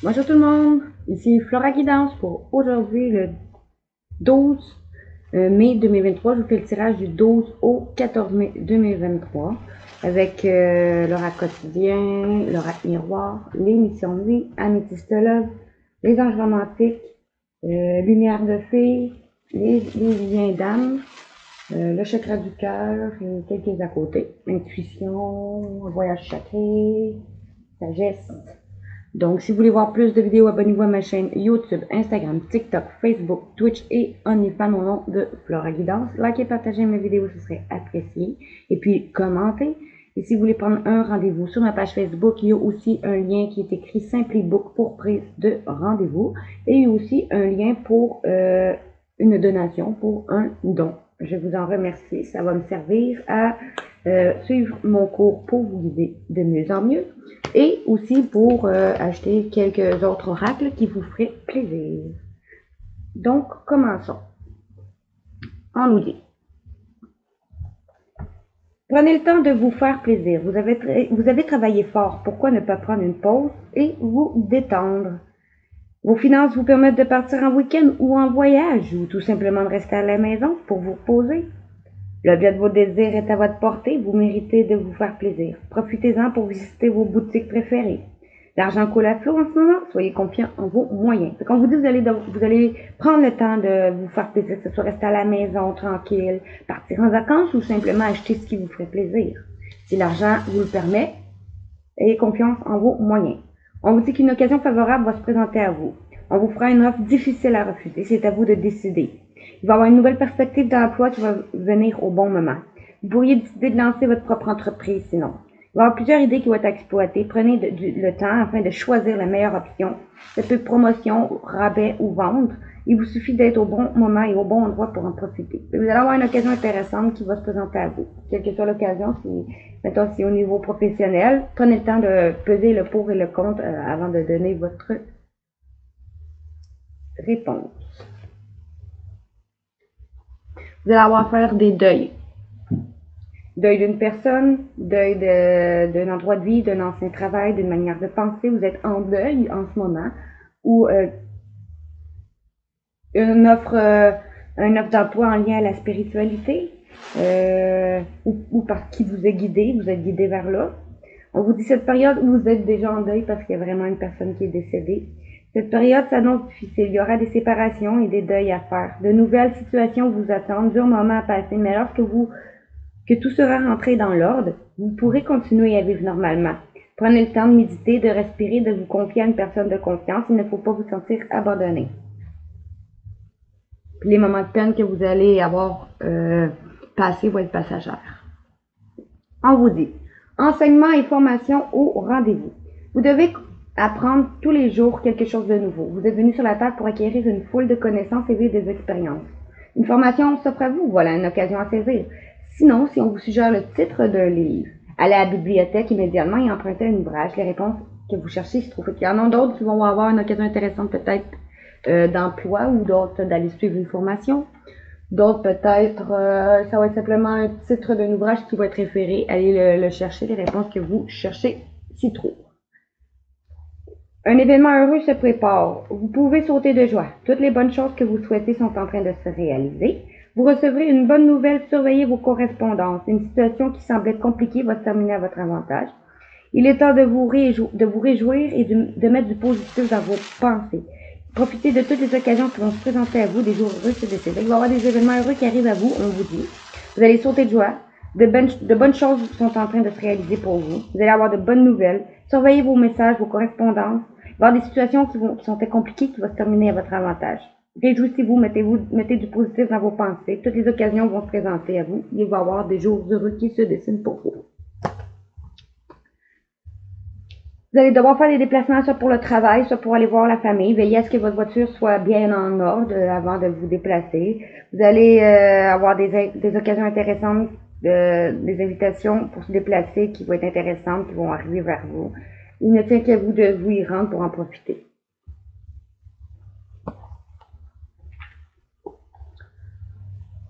Bonjour tout le monde, ici Flora Guidance pour aujourd'hui le 12 mai 2023. Je vous fais le tirage du 12 au 14 mai 2023 avec l'aura quotidien, l'aura miroir, les missions de vie, améthyste love, les anges romantiques, lumière de fée, les liens d'âme, le chakra du cœur et quelques à côté, intuition, voyage sacré, sagesse. Donc, si vous voulez voir plus de vidéos, abonnez-vous à ma chaîne YouTube, Instagram, TikTok, Facebook, Twitch et OnlyFans au nom de Flora Guidance. Likez et partagez mes vidéos, ce serait apprécié. Et puis, commentez. Et si vous voulez prendre un rendez-vous sur ma page Facebook, il y a aussi un lien qui est écrit Simply Book pour prise de rendez-vous. Et il y a aussi un lien pour une donation, pour un don. Je vous en remercie. Ça va me servir à suivre mon cours pour vous guider de mieux en mieux et aussi pour acheter quelques autres oracles qui vous feraient plaisir. Donc, commençons. On nous dit: prenez le temps de vous faire plaisir. Vous avez travaillé fort. Pourquoi ne pas prendre une pause et vous détendre? Vos finances vous permettent de partir en week-end ou en voyage ou tout simplement de rester à la maison pour vous reposer. L'objet de vos désirs est à votre portée, vous méritez de vous faire plaisir. Profitez-en pour visiter vos boutiques préférées. L'argent coule à flot en ce moment, soyez confiants en vos moyens. Quand on vous dit vous allez prendre le temps de vous faire plaisir, que ce soit rester à la maison tranquille, partir en vacances ou simplement acheter ce qui vous ferait plaisir. Si l'argent vous le permet, ayez confiance en vos moyens. On vous dit qu'une occasion favorable va se présenter à vous. On vous fera une offre difficile à refuser, c'est à vous de décider. Il va y avoir une nouvelle perspective d'emploi qui va venir au bon moment. Vous pourriez décider de lancer votre propre entreprise sinon. Il va y avoir plusieurs idées qui vont être exploitées. Prenez le temps afin de choisir la meilleure option. Ça peut être promotion, rabais ou vente. Il vous suffit d'être au bon moment et au bon endroit pour en profiter. Vous allez avoir une occasion intéressante qui va se présenter à vous. Quelle que soit l'occasion, mettons, si au niveau professionnel, prenez le temps de peser le pour et le contre avant de donner votre réponse. Vous allez avoir à faire des deuils. Deuil d'une personne, deuil d'un endroit de vie, d'un ancien travail, d'une manière de penser. Vous êtes en deuil en ce moment. Ou une offre d'emploi en lien à la spiritualité. Ou par qui vous est guidé, vous êtes guidé vers là. On vous dit cette période où vous êtes déjà en deuil parce qu'il y a vraiment une personne qui est décédée. Cette période s'annonce difficile. Il y aura des séparations et des deuils à faire. De nouvelles situations vous attendent, durs moments à passer, mais lorsque que tout sera rentré dans l'ordre, vous pourrez continuer à vivre normalement. Prenez le temps de méditer, de respirer, de vous confier à une personne de confiance. Il ne faut pas vous sentir abandonné. Puis les moments de peine que vous allez avoir passés vont être passagères. On vous dit: enseignement et formation au rendez-vous. Vous devez apprendre tous les jours quelque chose de nouveau. Vous êtes venu sur la Terre pour acquérir une foule de connaissances et vivre des expériences. Une formation s'offre à vous, voilà une occasion à saisir. Sinon, si on vous suggère le titre d'un livre, allez à la bibliothèque immédiatement et empruntez un ouvrage. Les réponses que vous cherchez se trouvent. Il y en a d'autres qui vont avoir une occasion intéressante peut-être d'emploi ou d'autres d'aller suivre une formation. D'autres peut-être, ça va être simplement un titre d'un ouvrage qui va être référé. Allez le chercher, les réponses que vous cherchez s'y trouvent. Un événement heureux se prépare. Vous pouvez sauter de joie. Toutes les bonnes choses que vous souhaitez sont en train de se réaliser. Vous recevrez une bonne nouvelle, surveillez vos correspondances. Une situation qui semblait compliquée va se terminer à votre avantage. Il est temps de vous réjouir et de mettre du positif dans vos pensées. Profitez de toutes les occasions qui vont se présenter à vous, des jours heureux se décider. Il va y avoir des événements heureux qui arrivent à vous, on vous dit. Vous allez sauter de joie. De bonnes choses sont en train de se réaliser pour vous. Vous allez avoir de bonnes nouvelles. Surveillez vos messages, vos correspondances. Il va y avoir des situations qui sont compliquées qui vont se terminer à votre avantage. Réjouissez-vous, mettez du positif dans vos pensées. Toutes les occasions vont se présenter à vous. Il va y avoir des jours heureux qui se dessinent pour vous. Vous allez devoir faire des déplacements soit pour le travail, soit pour aller voir la famille. Veillez à ce que votre voiture soit bien en ordre avant de vous déplacer. Vous allez avoir des occasions intéressantes, des invitations pour se déplacer qui vont être intéressantes, qui vont arriver vers vous. Il ne tient qu'à vous de vous y rendre pour en profiter.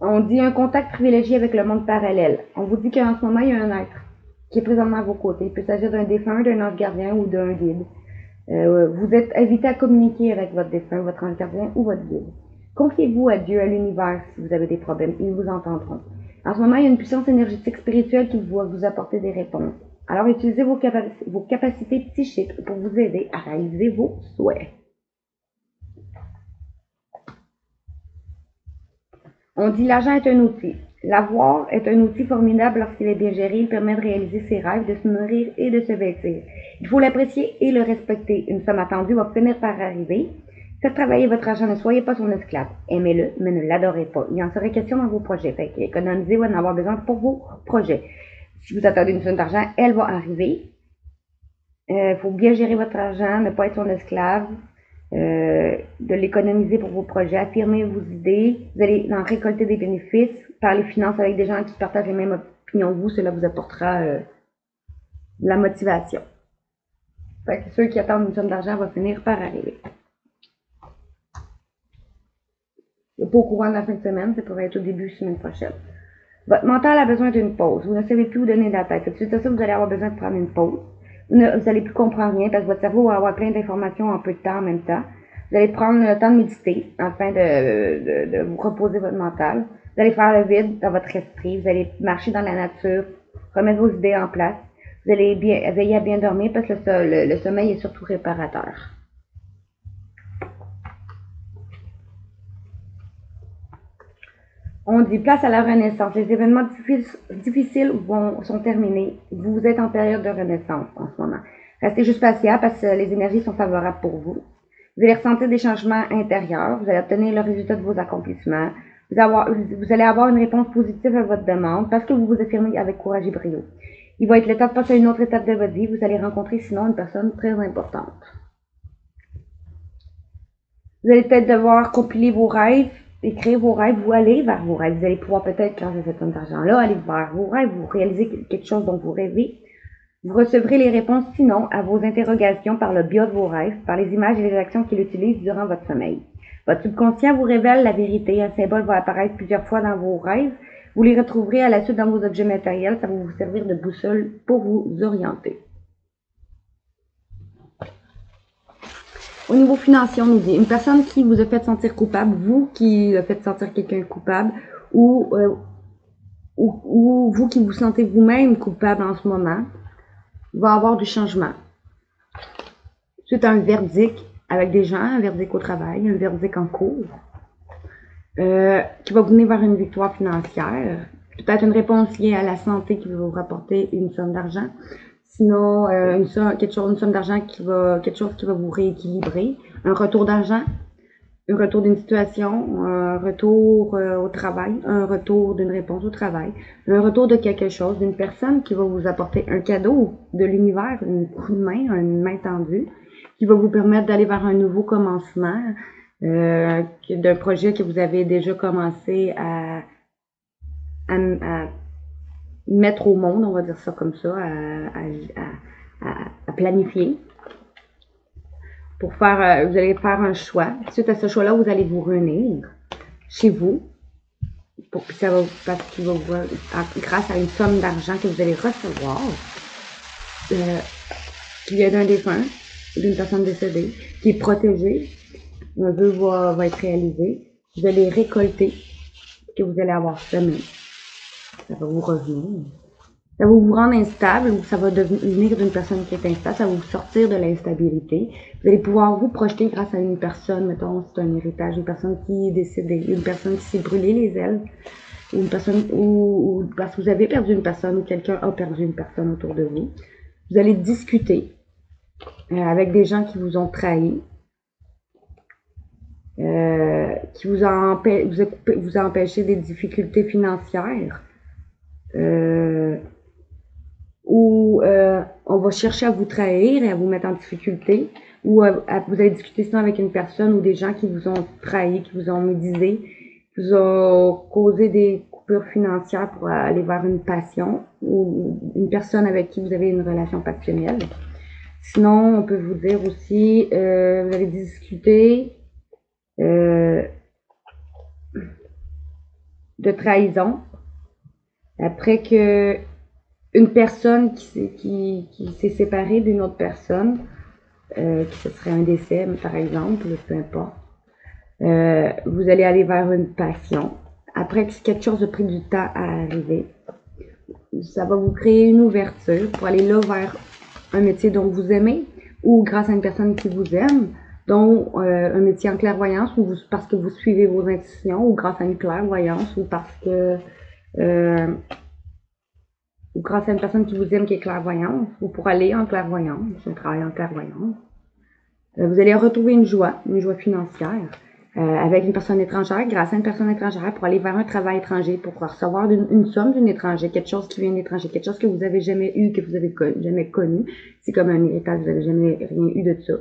On dit un contact privilégié avec le monde parallèle. On vous dit qu'en ce moment, il y a un être qui est présentement à vos côtés. Il peut s'agir d'un défunt, d'un ange gardien ou d'un guide. Vous êtes invité à communiquer avec votre défunt, votre ange gardien ou votre guide. Confiez-vous à Dieu, à l'univers, si vous avez des problèmes. Ils vous entendront. En ce moment, il y a une puissance énergétique spirituelle qui va vous apporter des réponses. Alors, utilisez vos capacités psychiques pour vous aider à réaliser vos souhaits. On dit l'argent est un outil. L'avoir est un outil formidable lorsqu'il est bien géré. Il permet de réaliser ses rêves, de se nourrir et de se vêtir. Il faut l'apprécier et le respecter. Une somme attendue va finir par arriver. Faites travailler votre argent, ne soyez pas son esclave. Aimez-le, mais ne l'adorez pas. Il en serait question dans vos projets. Fait qu'économisez, vous en avoir besoin pour vos projets. Si vous attendez une somme d'argent, elle va arriver. Faut bien gérer votre argent, ne pas être son esclave. De l'économiser pour vos projets, affirmer vos idées, vous allez en récolter des bénéfices, parler finances avec des gens qui partagent les mêmes opinions que vous, cela vous apportera de la motivation. Fait que ceux qui attendent une somme d'argent va finir par arriver. Pas au courant de la fin de semaine, ça pourrait être au début de la semaine prochaine. Votre mental a besoin d'une pause. Vous ne savez plus où donner de la tête. Suite à ça, vous allez avoir besoin de prendre une pause. Vous n'allez plus comprendre rien parce que votre cerveau va avoir plein d'informations en peu de temps en même temps. Vous allez prendre le temps de méditer afin de vous reposer votre mental. Vous allez faire le vide dans votre esprit. Vous allez marcher dans la nature, remettre vos idées en place. Vous allez veiller à bien dormir parce que le sommeil est surtout réparateur. On dit place à la renaissance. Les événements difficiles sont terminés. Vous êtes en période de renaissance en ce moment. Restez juste patient parce que les énergies sont favorables pour vous. Vous allez ressentir des changements intérieurs. Vous allez obtenir le résultat de vos accomplissements. Vous allez avoir une réponse positive à votre demande parce que vous vous affirmez avec courage et brio. Il va être le temps de passer à une autre étape de votre vie. Vous allez rencontrer sinon une personne très importante. Vous allez peut-être devoir compiler vos rêves, écrire vos rêves, vous allez vers vos rêves. Vous allez pouvoir peut-être, grâce à cette somme d'argent-là, aller vers vos rêves, vous réalisez quelque chose dont vous rêvez. Vous recevrez les réponses sinon à vos interrogations par le biais de vos rêves, par les images et les actions qu'il utilise durant votre sommeil. Votre subconscient vous révèle la vérité. Un symbole va apparaître plusieurs fois dans vos rêves. Vous les retrouverez à la suite dans vos objets matériels. Ça va vous servir de boussole pour vous orienter. Au niveau financier, on nous dit une personne qui vous a fait sentir coupable, vous qui a fait sentir quelqu'un coupable, ou vous qui vous sentez vous-même coupable en ce moment, va avoir du changement. C'est un verdict avec des gens, un verdict au travail, un verdict en cours, qui va vous mener vers une victoire financière. Peut-être une réponse liée à la santé qui va vous rapporter une somme d'argent. Sinon, une somme d'argent quelque chose qui va vous rééquilibrer. Un retour d'argent, un retour d'une situation, un retour au travail, un retour d'une réponse au travail, un retour de quelque chose, d'une personne qui va vous apporter un cadeau de l'univers, une main tendue, qui va vous permettre d'aller vers un nouveau commencement, d'un projet que vous avez déjà commencé à mettre au monde, on va dire ça comme ça, à planifier. Pour faire, vous allez faire un choix. Suite à ce choix-là, vous allez vous réunir chez vous. Parce qu'il va vous, grâce à une somme d'argent que vous allez recevoir, qui vient d'un défunt, d'une personne décédée, qui est protégée. Un vœu va être réalisé. Vous allez récolter ce que vous allez avoir semé. Ça va vous revenir. Ça va vous rendre instable ou ça va devenir d'une personne qui est instable. Ça va vous sortir de l'instabilité. Vous allez pouvoir vous projeter grâce à une personne, mettons, c'est un héritage, une personne qui est décédée, une personne qui s'est brûlée les ailes, ou une personne, ou parce que vous avez perdu une personne ou quelqu'un a perdu une personne autour de vous. Vous allez discuter avec des gens qui vous ont trahi, qui vous a empêché des difficultés financières. Où on va chercher à vous trahir et à vous mettre en difficulté, ou vous allez discuter sinon avec une personne ou des gens qui vous ont trahi, qui vous ont médisé, qui vous ont causé des coupures financières pour aller vers une passion ou une personne avec qui vous avez une relation passionnelle. Sinon, on peut vous dire aussi, vous allez discuter de trahison après que une personne qui s'est séparée d'une autre personne que ce serait un décès, par exemple, peu importe. Vous allez aller vers une passion. Après que quelque chose a pris du temps à arriver, ça va vous créer une ouverture pour aller là vers un métier dont vous aimez ou grâce à une personne qui vous aime, dont un métier en clairvoyance ou parce que vous suivez vos intuitions ou grâce à une clairvoyance ou parce que ou grâce à une personne qui vous aime qui est clairvoyante ou pour aller en clairvoyance, un travail en clairvoyance. Vous allez retrouver une joie financière avec une personne étrangère, grâce à une personne étrangère pour aller vers un travail étranger, pour recevoir une somme d'un étranger, quelque chose qui vient d'étranger, quelque chose que vous avez jamais eu, que vous avez jamais connu. C'est comme un héritage, vous n'avez jamais rien eu de ça.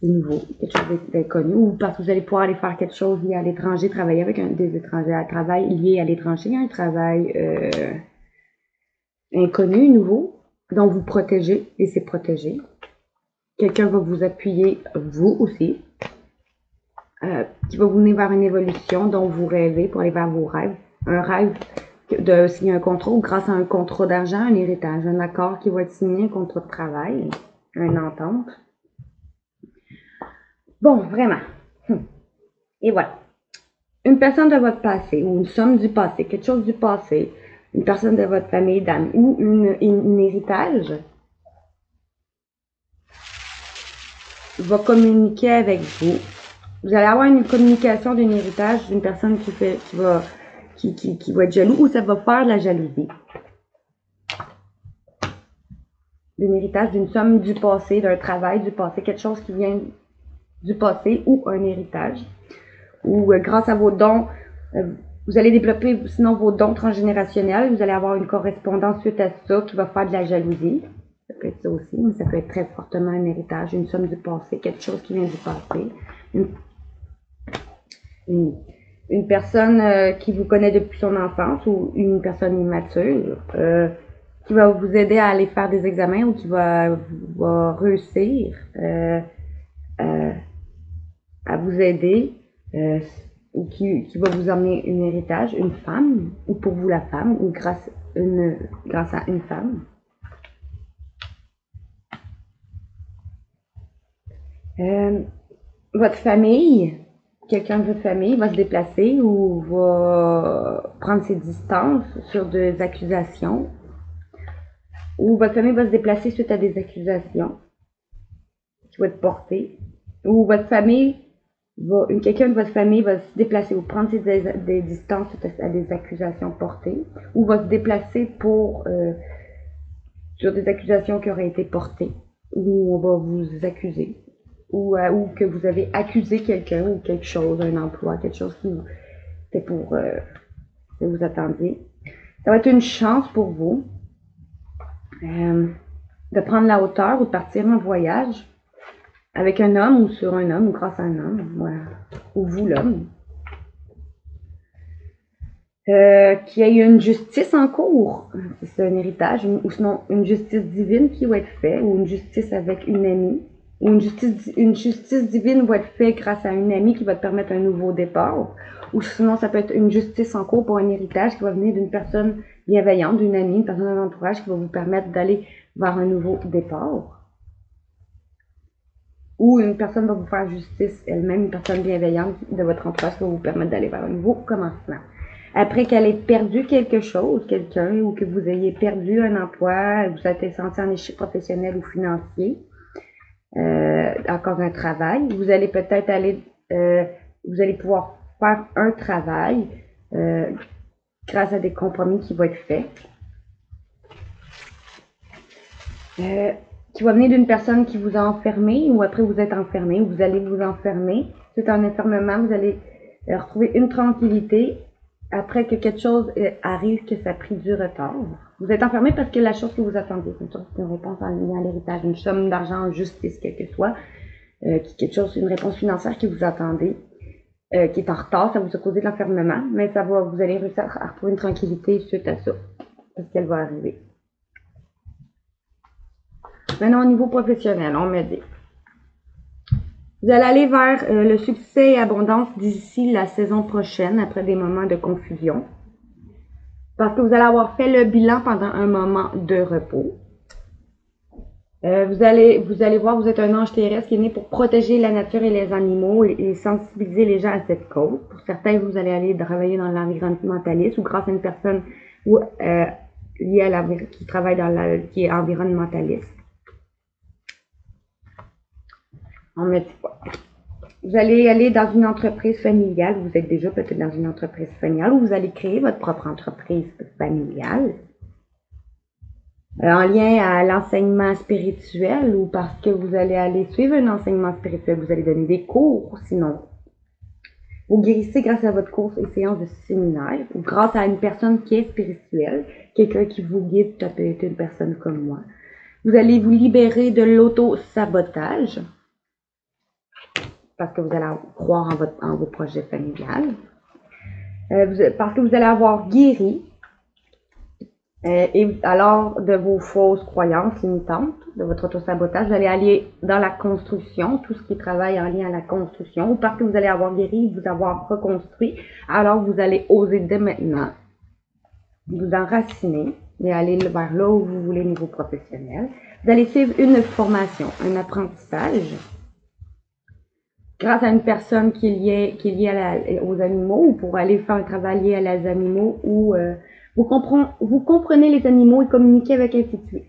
C'est nouveau, quelque chose d'inconnu. Ou parce que vous allez pouvoir aller faire quelque chose lié à l'étranger, travailler avec des étrangers, un travail lié à l'étranger, un travail inconnu, nouveau, dont vous protégez, laissez protéger. Quelqu'un va vous appuyer, vous aussi, qui va vous mener vers une évolution dont vous rêvez pour aller vers vos rêves. Un rêve de signer un contrat ou grâce à un contrat d'argent, un héritage, un accord qui va être signé, un contrat de travail, une entente. Bon, vraiment. Et voilà. Une personne de votre passé ou une somme du passé, quelque chose du passé, une personne de votre famille, d'amis ou un héritage va communiquer avec vous. Vous allez avoir une communication d'un héritage d'une personne qui va être jaloux ou ça va faire de la jalousie. D'un héritage, d'une somme du passé, d'un travail du passé, quelque chose qui vient du passé ou un héritage. Ou grâce à vos dons, vous allez développer sinon vos dons transgénérationnels, vous allez avoir une correspondance suite à ça qui va faire de la jalousie. Ça peut être ça aussi, mais ça peut être très fortement un héritage, une somme du passé, quelque chose qui vient du passé. Une personne qui vous connaît depuis son enfance ou une personne immature qui va vous aider à aller faire des examens ou qui va réussir à vous aider ou qui va vous emmener un héritage, une femme, ou pour vous la femme, ou grâce à une femme. Votre famille, quelqu'un de votre famille va se déplacer ou va prendre ses distances sur des accusations, ou votre famille va se déplacer suite à des accusations qui vont être portées, ou votre famille quelqu'un de votre famille va se déplacer ou prendre des distances suite à des accusations portées, ou va se déplacer sur des accusations qui auraient été portées, ou on va vous accuser, ou que vous avez accusé quelqu'un ou quelque chose, un emploi, quelque chose qui était pour que vous attendiez. Ça va être une chance pour vous de prendre la hauteur ou de partir en voyage avec un homme ou sur un homme ou grâce à un homme, voilà. Ou vous l'homme. Qu'il y ait une justice en cours, c'est un héritage, ou sinon une justice divine qui va être faite, ou une justice avec une amie, ou une justice divine va être faite grâce à une amie qui va te permettre un nouveau départ, ou sinon ça peut être une justice en cours pour un héritage qui va venir d'une personne bienveillante, d'une amie, une personne d'un entourage qui va vous permettre d'aller vers un nouveau départ. Ou une personne va vous faire justice elle-même, une personne bienveillante de votre entourage qui va vous permettre d'aller vers un nouveau commencement. Après qu'elle ait perdu quelque chose, quelqu'un, ou que vous ayez perdu un emploi, vous avez été senti en échec professionnel ou financier, encore un travail, vous allez peut-être vous allez pouvoir faire un travail grâce à des compromis qui vont être faits. Qui va venir d'une personne qui vous a enfermé ou après vous êtes enfermé ou vous allez vous enfermer. C'est un enfermement, vous allez retrouver une tranquillité après que quelque chose arrive, que ça a pris du retard. Vous êtes enfermé parce que la chose que vous attendiez, c'est une réponse en lien à l'héritage, une somme d'argent en justice, quel que soit, quelque chose, une réponse financière que vous attendez, qui est en retard, ça vous a causé de l'enfermement, mais vous allez réussir à retrouver une tranquillité suite à ça, parce qu'elle va arriver. Maintenant, au niveau professionnel, on me dit. Vous allez aller vers le succès et abondance d'ici la saison prochaine, après des moments de confusion. Parce que vous allez avoir fait le bilan pendant un moment de repos. Vous allez voir, vous êtes un ange terrestre qui est né pour protéger la nature et les animaux et sensibiliser les gens à cette cause. Pour certains, vous allez aller travailler dans l'environnementaliste ou grâce à une personne ou, liée à qui travaille qui est environnementaliste. On me dit quoi? Vous allez aller dans une entreprise familiale. Vous êtes déjà peut-être dans une entreprise familiale ou vous allez créer votre propre entreprise familiale. En lien à l'enseignement spirituel ou parce que vous allez aller suivre un enseignement spirituel, vous allez donner des cours, sinon vous guérissez grâce à votre cours et séance de séminaire ou grâce à une personne qui est spirituelle, quelqu'un qui vous guide, ça peut être une personne comme moi. Vous allez vous libérer de l'auto-sabotage parce que vous allez croire en vos projets familiales, parce que vous allez avoir guéri et alors, de vos fausses croyances limitantes, de votre auto-sabotage, vous allez aller dans la construction, tout ce qui travaille en lien à la construction, ou parce que vous allez avoir guéri, vous avoir reconstruit, alors vous allez oser dès maintenant vous enraciner et aller vers là où vous voulez au niveau professionnel. Vous allez suivre une formation, un apprentissage, grâce à une personne qui est liée aux animaux, ou pour aller faire un travail lié à les animaux, ou vous comprenez les animaux et communiquez avec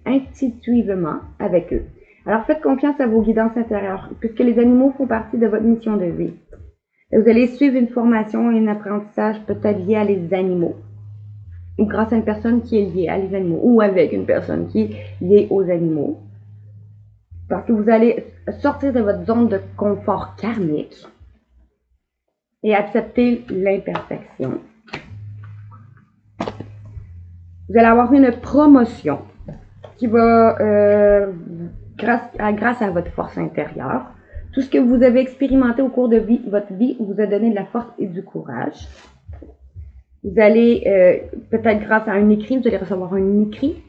intuitivement avec eux. Alors faites confiance à vos guidances intérieures, puisque les animaux font partie de votre mission de vie. Et vous allez suivre une formation et un apprentissage peut-être lié à les animaux, ou grâce à une personne qui est liée à les animaux, ou avec une personne qui est liée aux animaux. Parce que vous allez sortir de votre zone de confort karmique et accepter l'imperfection. Vous allez avoir une promotion qui va, grâce à votre force intérieure, tout ce que vous avez expérimenté au cours de votre vie vous a donné de la force et du courage. Vous allez, peut-être grâce à un écrit, vous allez recevoir un écrit,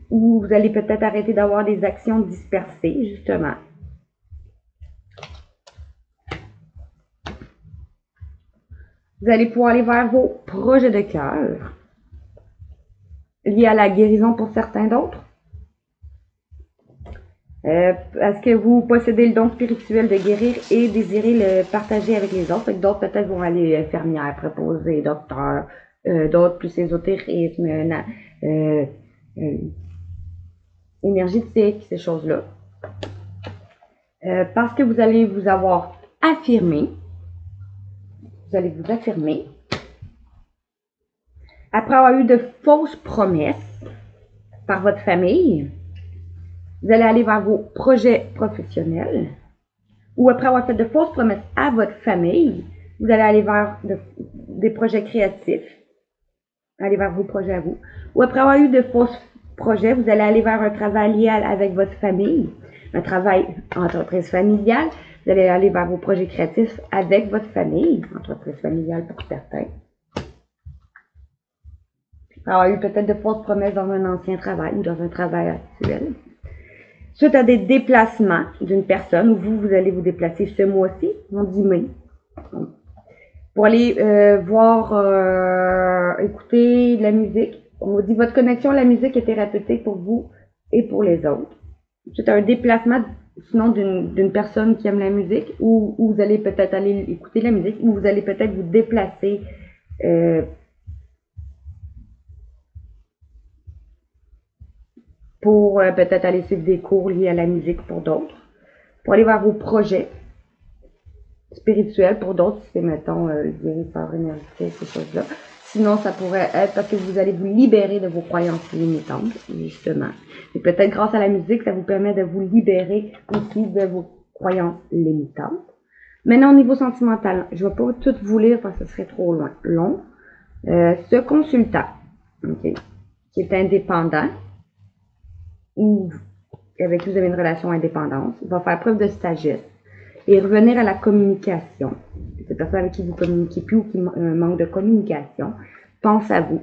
ou vous allez peut-être arrêter d'avoir des actions dispersées, justement. Vous allez pouvoir aller vers vos projets de cœur, liés à la guérison pour certains d'autres. Est-ce que vous possédez le don spirituel de guérir et désirez le partager avec les autres? D'autres peut-être vont aller infirmières, préposés, docteurs, d'autres plus ésotérisme, énergétique, ces choses-là. Parce que vous allez vous avoir affirmé, vous allez vous affirmer, après avoir eu de fausses promesses par votre famille, vous allez aller vers vos projets professionnels, ou après avoir fait de fausses promesses à votre famille, vous allez aller vers des projets créatifs, aller vers vos projets à vous, ou après avoir eu de fausses projets, vous allez aller vers un travail lié avec votre famille, un travail entreprise familiale, vous allez aller vers vos projets créatifs avec votre famille, entreprise familiale pour certains. Avoir eu peut-être de fausses promesses dans un ancien travail ou dans un travail actuel. Suite à des déplacements d'une personne, où vous allez vous déplacer ce mois-ci, on dit mai, pour aller écouter de la musique. On dit votre connexion à la musique est thérapeutique pour vous et pour les autres. C'est un déplacement, sinon d'une personne qui aime la musique, ou vous allez peut-être aller écouter de la musique, ou vous allez peut-être vous déplacer pour peut-être aller suivre des cours liés à la musique pour d'autres, pour aller vers vos projets spirituels pour d'autres, si c'est, mettons, le guérisseur énergétique, ces choses-là. Sinon, ça pourrait être parce que vous allez vous libérer de vos croyances limitantes, justement. Et peut-être grâce à la musique, ça vous permet de vous libérer aussi de vos croyances limitantes. Maintenant, au niveau sentimental, je ne vais pas tout vous lire parce que ce serait trop long. Ce consultant, okay, qui est indépendant, ou avec qui vous avez une relation indépendante, va faire preuve de sagesse et revenir à la communication. Cette personne avec qui vous communiquez plus ou qui manque de communication, pense à vous.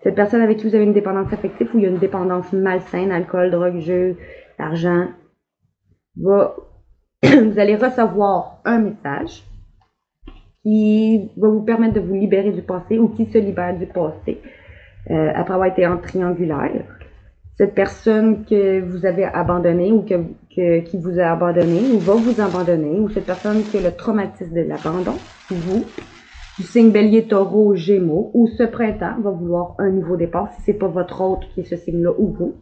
Cette personne avec qui vous avez une dépendance affective ou il y a une dépendance malsaine, alcool, drogue, jeu, argent, vous allez recevoir un message qui va vous permettre de vous libérer du passé ou qui se libère du passé après avoir été en triangulaire. cette personne que vous avez abandonnée ou qui vous a abandonné ou va vous abandonner, ou cette personne qui a le traumatisme de l'abandon, vous, du signe Bélier, Taureau, Gémeaux, ou ce printemps va vouloir un nouveau départ, si c'est pas votre autre qui est ce signe-là ou vous.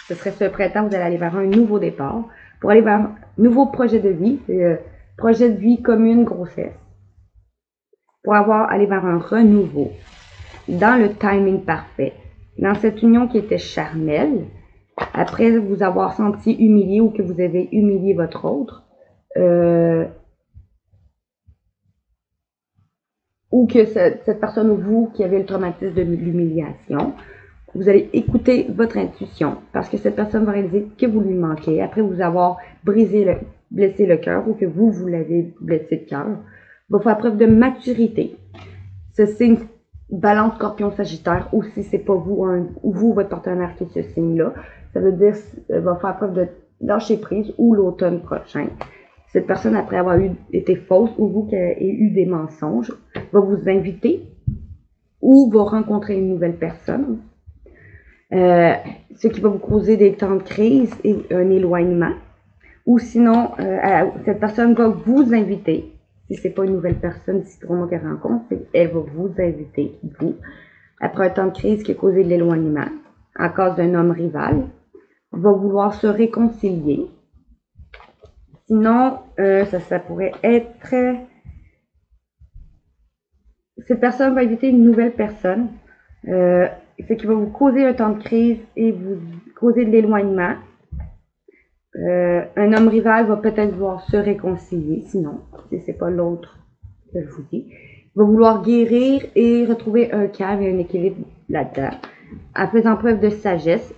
Ce serait ce printemps, vous allez aller vers un nouveau départ, pour aller vers un nouveau projet de vie commune, grossesse, pour aller vers un renouveau, dans le timing parfait, dans cette union qui était charnelle, après vous avoir senti humilié ou que vous avez humilié votre autre, ou que cette personne ou vous qui avez le traumatisme de l'humiliation, vous allez écouter votre intuition parce que cette personne va réaliser que vous lui manquez après vous avoir blessé le cœur ou que vous l'avez blessé le cœur. Va faire preuve de maturité. Ce signe Balance, Scorpion, Sagittaire, ou si c'est pas vous ou vous votre partenaire qui est ce signe-là, ça veut dire va faire preuve de lâcher prise ou l'automne prochain. Cette personne, après avoir été fausse ou vous qui avez eu des mensonges, va vous inviter ou va rencontrer une nouvelle personne. Ce qui va vous causer des temps de crise et un éloignement. Ou sinon, cette personne va vous inviter. Si c'est pas une nouvelle personne, si c'est 3 mois qu'elle rencontre, elle va vous inviter, vous, après un temps de crise qui a causé de l'éloignement, en cause d'un homme rival, va vouloir se réconcilier. Sinon, ça pourrait être... Cette personne va inviter une nouvelle personne, ce qui va vous causer un temps de crise et vous causer de l'éloignement. Un homme rival va peut-être vouloir se réconcilier, sinon, si c'est pas l'autre que je vous dis, va vouloir guérir et retrouver un calme et un équilibre là-dedans, en faisant preuve de sagesse.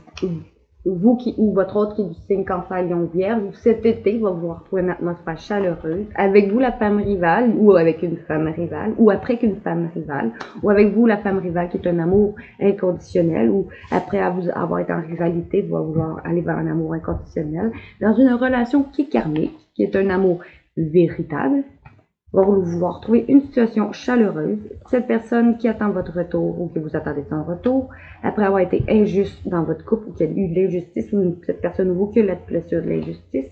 Vous ou votre autre qui est du signe Cancer, Lion, Vierge, cet été va vouloir trouver une atmosphère chaleureuse avec vous la femme rivale ou avec une femme rivale ou après qu'une femme rivale ou avec vous la femme rivale qui est un amour inconditionnel ou après avoir été en rivalité va vouloir aller vers un amour inconditionnel dans une relation qui est karmique, qui est un amour véritable. Va vouloir trouver une situation chaleureuse. Cette personne qui attend votre retour ou que vous attendez son retour, après avoir été injuste dans votre couple ou qu'il y a eu de l'injustice ou cette personne ou vous qui a la blessure de l'injustice,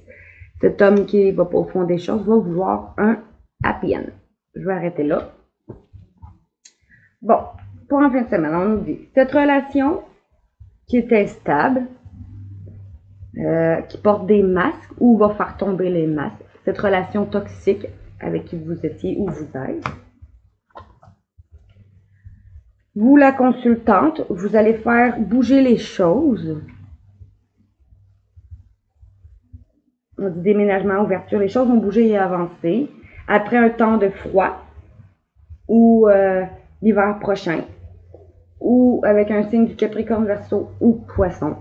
cet homme qui va pas au fond des choses va vouloir un happy end. Je vais arrêter là. Bon, pour en fin de semaine, on nous dit cette relation qui est instable, qui porte des masques ou va faire tomber les masques, cette relation toxique avec qui vous étiez ou vous êtes. Vous, la consultante, vous allez faire bouger les choses. On dit déménagement, ouverture, les choses vont bouger et avancer. Après un temps de froid ou l'hiver prochain ou avec un signe du Capricorne, Verseau ou Poisson.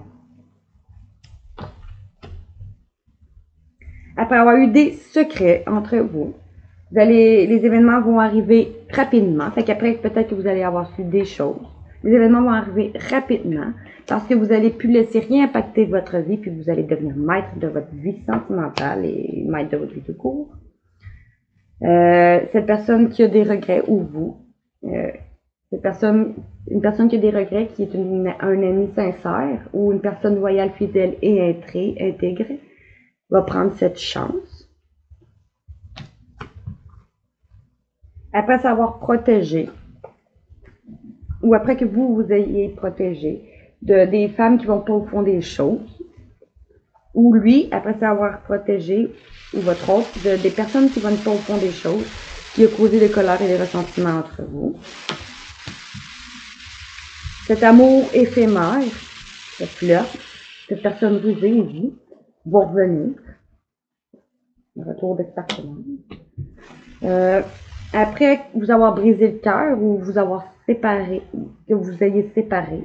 Après avoir eu des secrets entre vous, les événements vont arriver rapidement. Fait qu'après, peut-être que vous allez avoir su des choses. Les événements vont arriver rapidement parce que vous allez plus laisser rien impacter votre vie, puis vous allez devenir maître de votre vie sentimentale et maître de votre vie tout court. Cette personne qui a des regrets ou vous, une personne qui a des regrets, qui est un ami sincère ou une personne loyale, fidèle et intégrée, va prendre cette chance. Après s'avoir protégé, ou après que vous ayez protégé des femmes qui vont pas au fond des choses, ou lui, après s'avoir protégé, ou votre autre, des personnes qui vont pas au fond des choses, qui a causé des colères et des ressentiments entre vous. Cet amour éphémère, cette fleur, cette personne rusée et vous, va revenir. Le retour d'expertement. Après vous avoir brisé le cœur ou vous avoir séparé, que vous ayez séparé,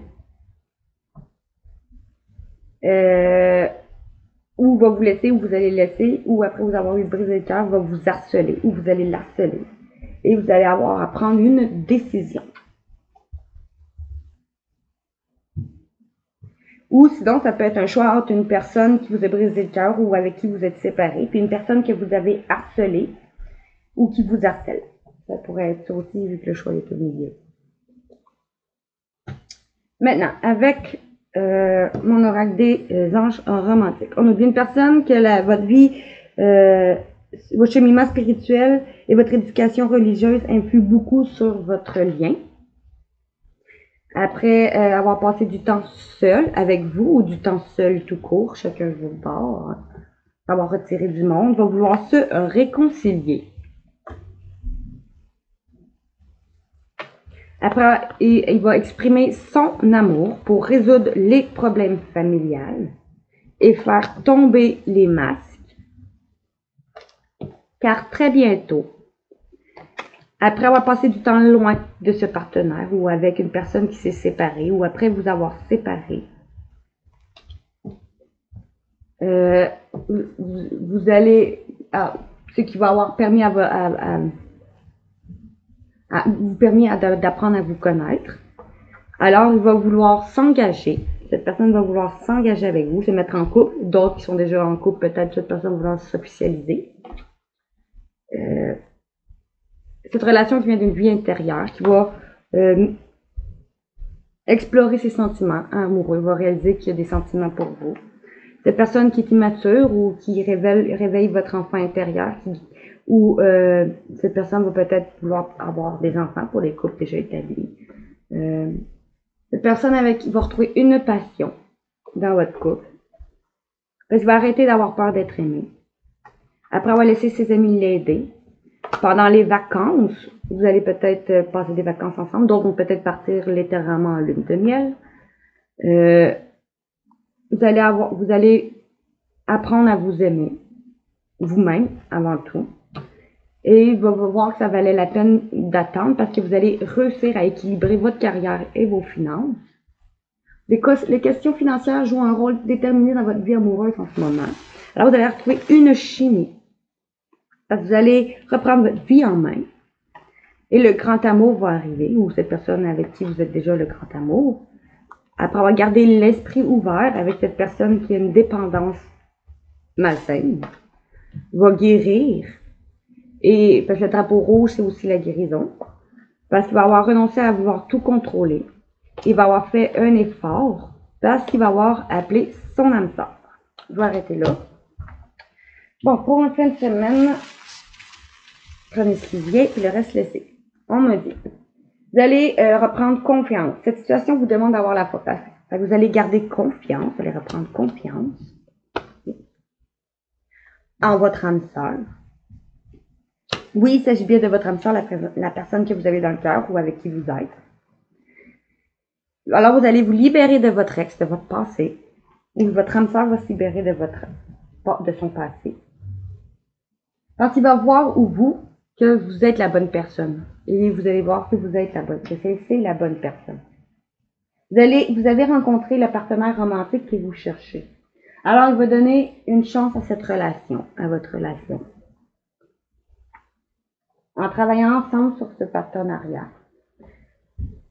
ou va vous laisser, ou vous allez laisser, ou après vous avoir eu brisé le cœur, va vous harceler, ou vous allez l'harceler. Et vous allez avoir à prendre une décision. Ou sinon, ça peut être un choix entre une personne qui vous a brisé le cœur ou avec qui vous êtes séparé, puis une personne que vous avez harcelée ou qui vous harcèle. Ça pourrait être ça aussi, vu que le choix est au milieu. Maintenant, avec mon oracle des anges romantiques. On nous dit une personne que votre vie, votre cheminement spirituel et votre éducation religieuse influent beaucoup sur votre lien. Après avoir passé du temps seul avec vous ou du temps seul tout court, chacun de vos bords, avoir retiré du monde, va vouloir se réconcilier. Après, il va exprimer son amour pour résoudre les problèmes familiales et faire tomber les masques. Car très bientôt, après avoir passé du temps loin de ce partenaire ou avec une personne qui s'est séparée ou après vous avoir séparé, vous allez, ce qui va avoir permis vous permis d'apprendre à vous connaître. Alors, il va vouloir s'engager. Cette personne va vouloir s'engager avec vous, se mettre en couple. D'autres qui sont déjà en couple, peut-être cette personne va vouloir s'officialiser. Cette relation qui vient d'une vie intérieure, qui va explorer ses sentiments amoureux, va réaliser qu'il y a des sentiments pour vous. Cette personne qui est immature ou qui réveille votre enfant intérieur, ou cette personne va peut-être vouloir avoir des enfants pour les couples déjà établis. Cette personne avec qui va retrouver une passion dans votre couple. Parce qu'il va arrêter d'avoir peur d'être aimé. Après avoir laissé ses amis l'aider. Pendant les vacances, vous allez peut-être passer des vacances ensemble. D'autres vont peut-être partir littéralement en lune de miel. Vous allez apprendre à vous aimer. Vous-même, avant tout. Et il va voir que ça valait la peine d'attendre parce que vous allez réussir à équilibrer votre carrière et vos finances. Les questions financières jouent un rôle déterminé dans votre vie amoureuse en ce moment. Alors, vous allez retrouver une chimie. Parce que vous allez reprendre votre vie en main. Et le grand amour va arriver, ou cette personne avec qui vous êtes déjà le grand amour. Après avoir gardé l'esprit ouvert avec cette personne qui a une dépendance malsaine, va guérir. Et parce que le drapeau rouge, c'est aussi la guérison. Parce qu'il va avoir renoncé à vouloir tout contrôler. Il va avoir fait un effort parce qu'il va avoir appelé son âme sœur. Je vais arrêter là. Bon, pour une fin de semaine, prenez ce qui vient et le reste laissez. On me dit, vous allez reprendre confiance. Cette situation vous demande d'avoir la foi. Vous allez garder confiance, vous allez reprendre confiance en votre âme sœur. Oui, il s'agit bien de votre âme sœur, la personne que vous avez dans le cœur ou avec qui vous êtes. Alors, vous allez vous libérer de votre ex, de votre passé, ou votre âme sœur va se libérer de son passé. Quand il va voir que vous êtes la bonne personne, et vous allez voir que vous êtes que c'est la bonne personne. Vous avez rencontré le partenaire romantique que vous cherchez. Alors, il va donner une chance à cette relation, à votre relation. En travaillant ensemble sur ce partenariat.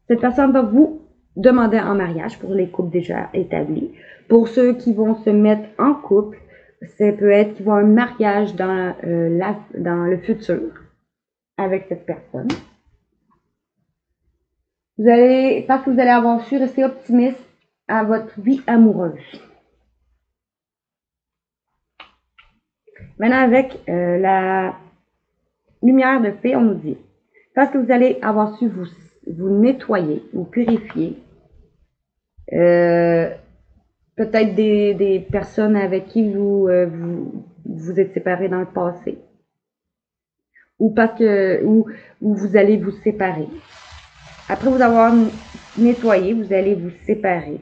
Cette personne va vous demander en mariage pour les couples déjà établis. Pour ceux qui vont se mettre en couple, ça peut être qu'ils vont un mariage dans le futur avec cette personne. Parce que vous allez avoir su rester optimiste à votre vie amoureuse. Maintenant, avec la lumière de fée, on nous dit, parce que vous allez avoir su vous nettoyer, vous purifier, peut-être des personnes avec qui vous êtes séparés dans le passé, ou vous allez vous séparer. Après vous avoir nettoyé, vous allez vous séparer.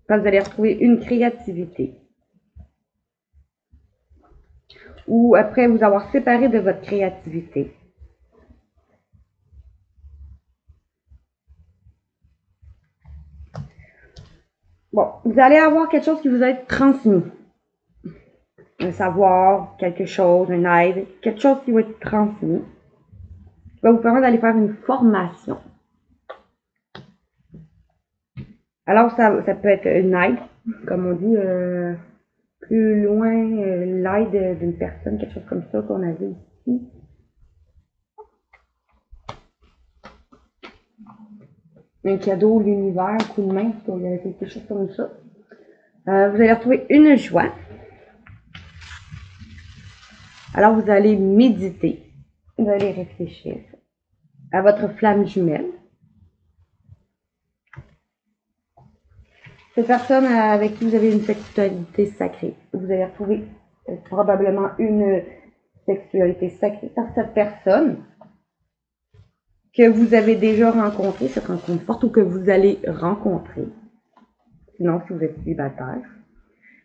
Parce que vous allez retrouver une créativité. Ou après vous avoir séparé de votre créativité. Bon, vous allez avoir quelque chose qui vous va être transmis. Un savoir, quelque chose, une aide, quelque chose qui va être transmis. Qui va vous permettre d'aller faire une formation. Alors, ça peut être une aide, comme on dit, plus loin, l'aide d'une personne, quelque chose comme ça qu'on avait ici. un cadeau, l'univers, coup de main, quelque chose comme ça. Vous allez retrouver une joie. Alors, vous allez méditer. Vous allez réfléchir à votre flamme jumelle. Cette personne avec qui vous avez une sexualité sacrée. Vous allez retrouver probablement une sexualité sacrée par cette personne que vous avez déjà rencontrée, cette rencontre forte, ou que vous allez rencontrer. Sinon, si vous êtes célibataire,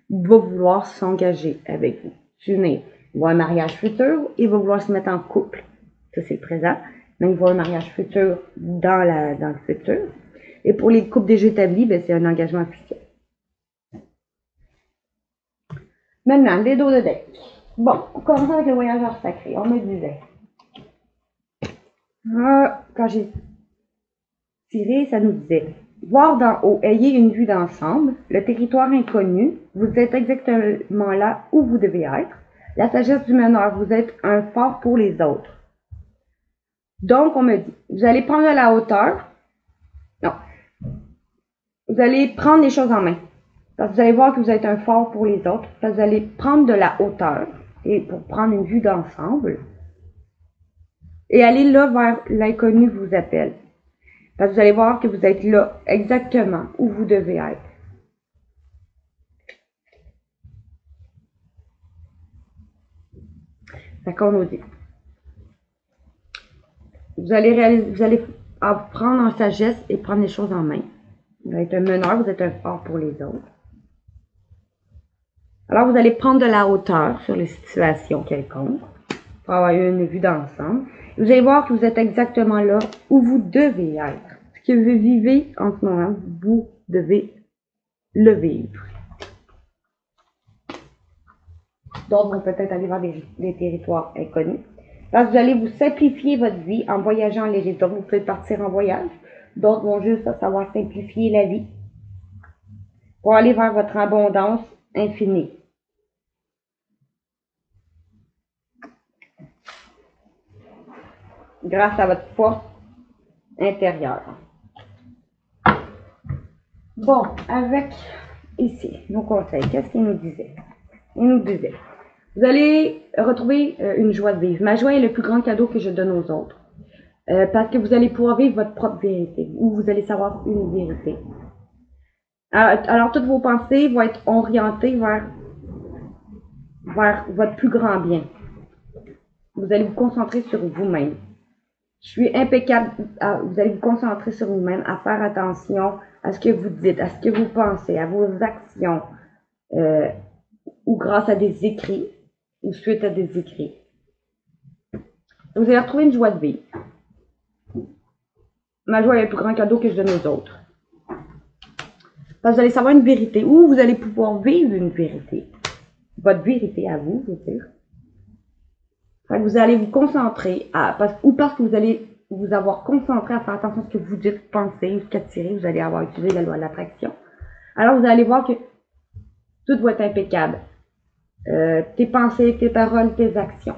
va vouloir s'engager avec vous, s'unir. Il va un mariage futur, il va vouloir se mettre en couple. Ça, c'est le présent. Mais il va un mariage futur dans le futur. Et pour les couples déjà établis, ben, c'est un engagement officiel. Maintenant, les dos de deck. Bon, on commence avec le voyageur sacré. On me disait. Quand j'ai tiré, ça nous disait. Voir d'en haut, ayez une vue d'ensemble, le territoire inconnu, vous êtes exactement là où vous devez être. La sagesse du meneur, vous êtes un phare pour les autres. Donc, on me dit, vous allez prendre de la hauteur. Non. Vous allez prendre les choses en main. Parce que vous allez voir que vous êtes un phare pour les autres. Parce que vous allez prendre de la hauteur et pour prendre une vue d'ensemble. Et aller là vers l'inconnu vous appelle. Parce que vous allez voir que vous êtes là exactement où vous devez être. D'accord, on nous dit. Vous allez apprendre en sagesse et prendre les choses en main. Vous allez être un meneur, vous êtes un phare pour les autres. Alors, vous allez prendre de la hauteur sur les situations quelconques pour avoir une vue d'ensemble. Vous allez voir que vous êtes exactement là où vous devez être. Ce que vous vivez en ce moment, vous devez le vivre. D'autres vont peut-être aller vers des territoires inconnus. Parce que vous allez vous simplifier votre vie en voyageant les réseaux. Vous pouvez partir en voyage. D'autres vont juste savoir simplifier la vie pour aller vers votre abondance infinie. Grâce à votre force intérieure. Bon, avec ici, nos conseils, qu'est-ce qu'il nous disait? Il nous disait, vous allez retrouver une joie de vivre. Ma joie est le plus grand cadeau que je donne aux autres. Parce que vous allez pouvoir vivre votre propre vérité, ou vous allez savoir une vérité. Alors toutes vos pensées vont être orientées vers votre plus grand bien. Vous allez vous concentrer sur vous-même. Je suis impeccable. Vous allez vous concentrer sur vous-même, à faire attention à ce que vous dites, à ce que vous pensez, à vos actions, ou grâce à des écrits, ou suite à des écrits. Vous allez retrouver une joie de vivre. Ma joie est le plus grand cadeau que je donne aux autres. Parce que vous allez savoir une vérité, ou vous allez pouvoir vivre une vérité. Votre vérité à vous, je veux dire. Fait que vous allez vous concentrer parce que vous allez vous avoir concentré à faire attention à ce que vous dites, pensez, ce qu'attirez, vous allez avoir utilisé la loi de l'attraction. Alors vous allez voir que tout va être impeccable. Tes pensées, tes paroles, tes actions.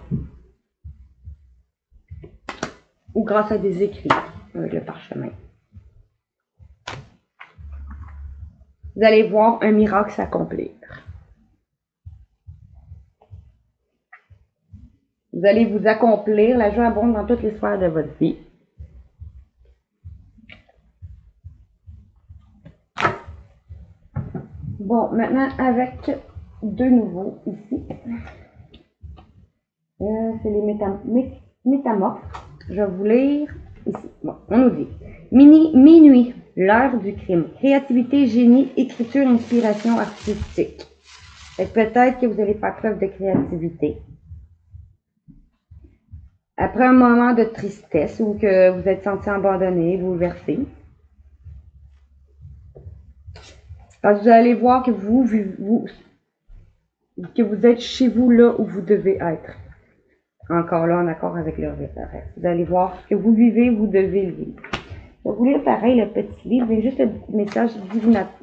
Ou grâce à des écrits avec le parchemin. Vous allez voir un miracle s'accomplir. Vous allez vous accomplir, la joie abonde dans toutes les sphères de votre vie. Bon, maintenant avec de nouveau ici. C'est les métamorphes. Je vais vous lire ici. Bon, on nous dit minuit, l'heure du crime. Créativité, génie, écriture, inspiration artistique. Peut-être que vous allez faire preuve de créativité. Après un moment de tristesse ou que vous êtes senti abandonné, bouleversé, parce que vous allez voir que que vous êtes chez vous là où vous devez être. Encore là, en accord avec le reste. Vous allez voir ce que vous vivez, vous devez le vivre. Je vais vous lire pareil le petit livre, mais juste le message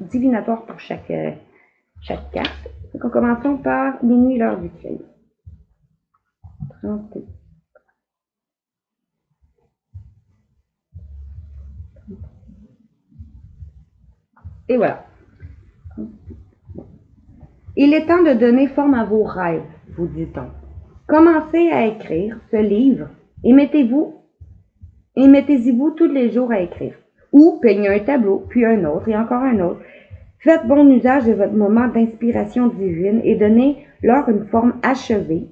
divinatoire pour chaque carte. Donc, en commençant par minuit, l'heure du crime. 30. Et voilà. Il est temps de donner forme à vos rêves, vous dit-on. Commencez à écrire ce livre et mettez-y-vous tous les jours à écrire. Ou peignez un tableau, puis un autre et encore un autre. Faites bon usage de votre moment d'inspiration divine et donnez-leur une forme achevée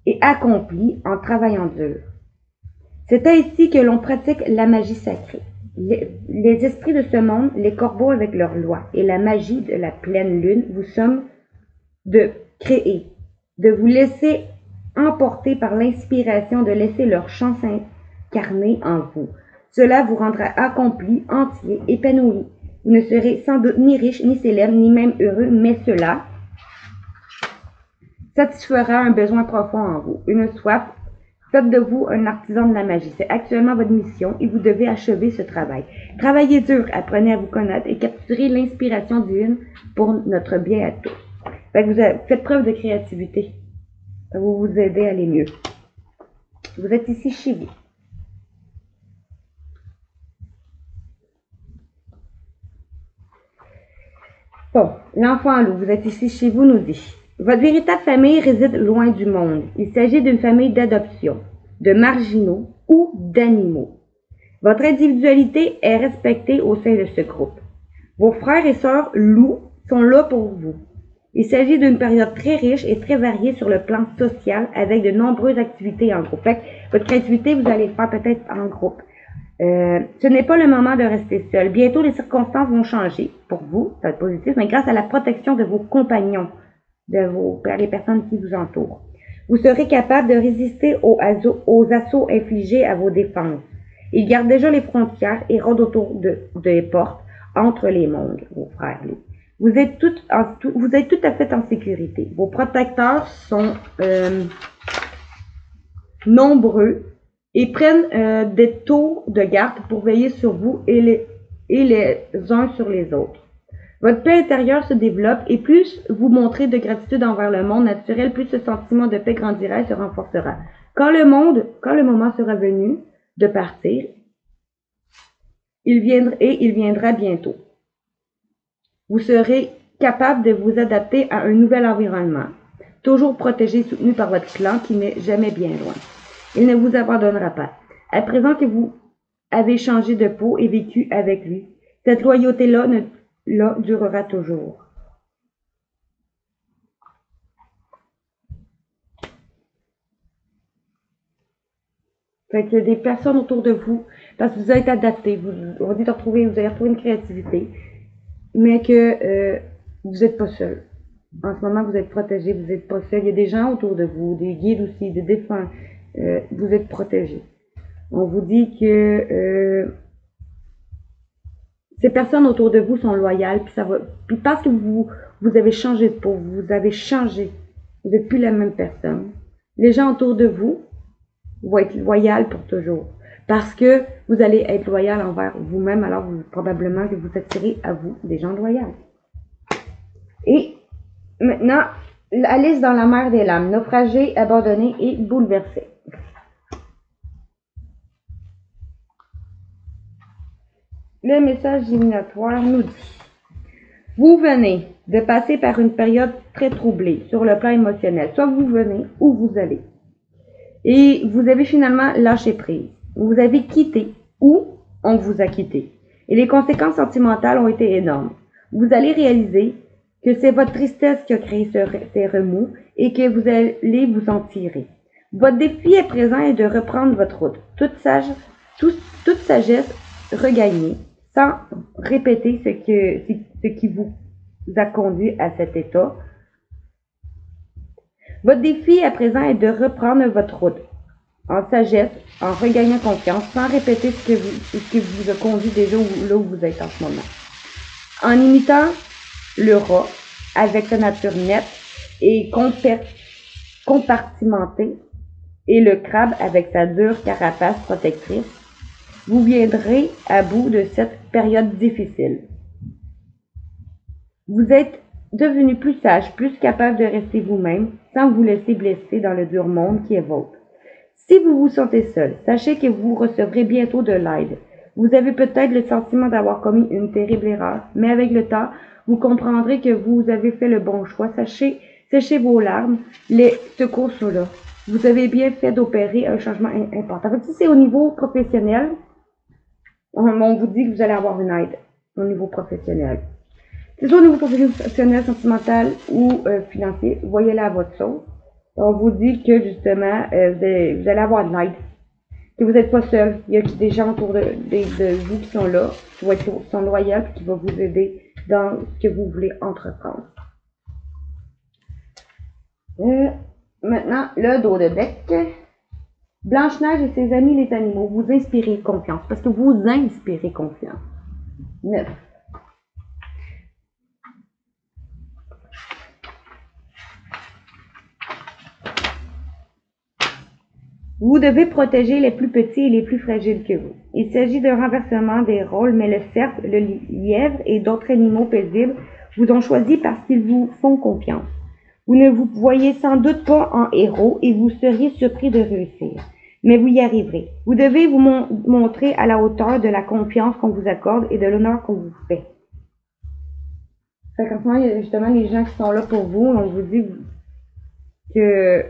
et accomplie en travaillant dur. C'est ainsi que l'on pratique la magie sacrée. Les esprits de ce monde, les corbeaux avec leurs lois et la magie de la pleine lune vous somment de créer, de vous laisser emporter par l'inspiration, de laisser leur chant s'incarner en vous. Cela vous rendra accompli, entier, épanoui. Vous ne serez sans doute ni riche, ni célèbre, ni même heureux, mais cela satisfera un besoin profond en vous, une soif. Faites de vous un artisan de la magie. C'est actuellement votre mission et vous devez achever ce travail. Travaillez dur, apprenez à vous connaître et capturez l'inspiration divine pour notre bien à tous. Faites preuve de créativité. Ça va vous aider à aller mieux. Vous êtes ici chez vous. Bon, l'enfant loup, vous êtes ici chez vous, nous dit. Votre véritable famille réside loin du monde. Il s'agit d'une famille d'adoption, de marginaux ou d'animaux. Votre individualité est respectée au sein de ce groupe. Vos frères et sœurs loups sont là pour vous. Il s'agit d'une période très riche et très variée sur le plan social avec de nombreuses activités en groupe. Fait que votre créativité, vous allez le faire peut-être en groupe. Ce n'est pas le moment de rester seul. Bientôt, les circonstances vont changer pour vous, ça va être positif, mais grâce à la protection de vos compagnons, les personnes qui vous entourent. Vous serez capable de résister aux assauts infligés à vos défenses. Ils gardent déjà les frontières et rôdent autour des portes entre les mondes, vos frères. Vous êtes tout à fait en sécurité. Vos protecteurs sont nombreux et prennent des tours de garde pour veiller sur vous et les uns sur les autres. Votre paix intérieure se développe et plus vous montrez de gratitude envers le monde naturel, plus ce sentiment de paix grandira et se renforcera. Quand le moment sera venu de partir, il viendra bientôt. Vous serez capable de vous adapter à un nouvel environnement, toujours protégé et soutenu par votre clan qui n'est jamais bien loin. Il ne vous abandonnera pas. À présent que vous avez changé de peau et vécu avec lui, cette loyauté-là durera toujours. Fait que des personnes autour de vous, parce que vous êtes adapté, vous allez retrouver une créativité, mais que vous n'êtes pas seul. En ce moment, vous êtes protégé, vous n'êtes pas seul. Il y a des gens autour de vous, des guides aussi, des défunts. Vous êtes protégé. On vous dit que ces personnes autour de vous sont loyales, puis parce que vous avez changé de peau, vous avez changé, vous n'êtes plus la même personne. Les gens autour de vous vont être loyaux pour toujours, parce que vous allez être loyal envers vous-même, alors probablement que vous attirez à vous des gens loyaux. Et maintenant, Alice dans la mer des lames, naufragée, abandonnée et bouleversée. Le message divinatoire nous dit: vous venez de passer par une période très troublée sur le plan émotionnel. Soit vous venez ou vous allez. Et vous avez finalement lâché prise. Vous avez quitté ou on vous a quitté. Et les conséquences sentimentales ont été énormes. Vous allez réaliser que c'est votre tristesse qui a créé ces remous et que vous allez vous en tirer. Votre défi à présent est de reprendre votre route. Toute sagesse regagnée, sans répéter ce qui vous a conduit à cet état. Votre défi à présent est de reprendre votre route en sagesse, en regagnant confiance, sans répéter ce qui vous a conduit déjà là où vous êtes en ce moment. En imitant le rat avec sa nature nette et compartimentée et le crabe avec sa dure carapace protectrice, vous viendrez à bout de cette période difficile. Vous êtes devenu plus sage, plus capable de rester vous-même, sans vous laisser blesser dans le dur monde qui est vôtre. Si vous vous sentez seul, sachez que vous recevrez bientôt de l'aide. Vous avez peut-être le sentiment d'avoir commis une terrible erreur, mais avec le temps, vous comprendrez que vous avez fait le bon choix. Séchez vos larmes, les secours sont là. Vous avez bien fait d'opérer un changement important. Si c'est au niveau professionnel, on vous dit que vous allez avoir une aide au niveau professionnel. C'est soit au niveau professionnel, sentimental ou financier, voyez-la à votre sauce. On vous dit que justement, vous allez avoir de l'aide. Que vous n'êtes pas seul. Il y a des gens autour de vous qui sont là, qui sont loyaux et qui vont vous aider dans ce que vous voulez entreprendre. Maintenant, le dos de deck. Blanche-Neige et ses amis les animaux, vous inspirez confiance, parce que vous inspirez confiance. 9. Vous devez protéger les plus petits et les plus fragiles que vous. Il s'agit d'un renversement des rôles, mais le cerf, le lièvre et d'autres animaux paisibles vous ont choisi parce qu'ils vous font confiance. Vous ne vous voyez sans doute pas en héros et vous seriez surpris de réussir. Mais vous y arriverez. Vous devez vous montrer à la hauteur de la confiance qu'on vous accorde et de l'honneur qu'on vous fait. Fait qu'en ce moment, il y a justement les gens qui sont là pour vous. On vous dit que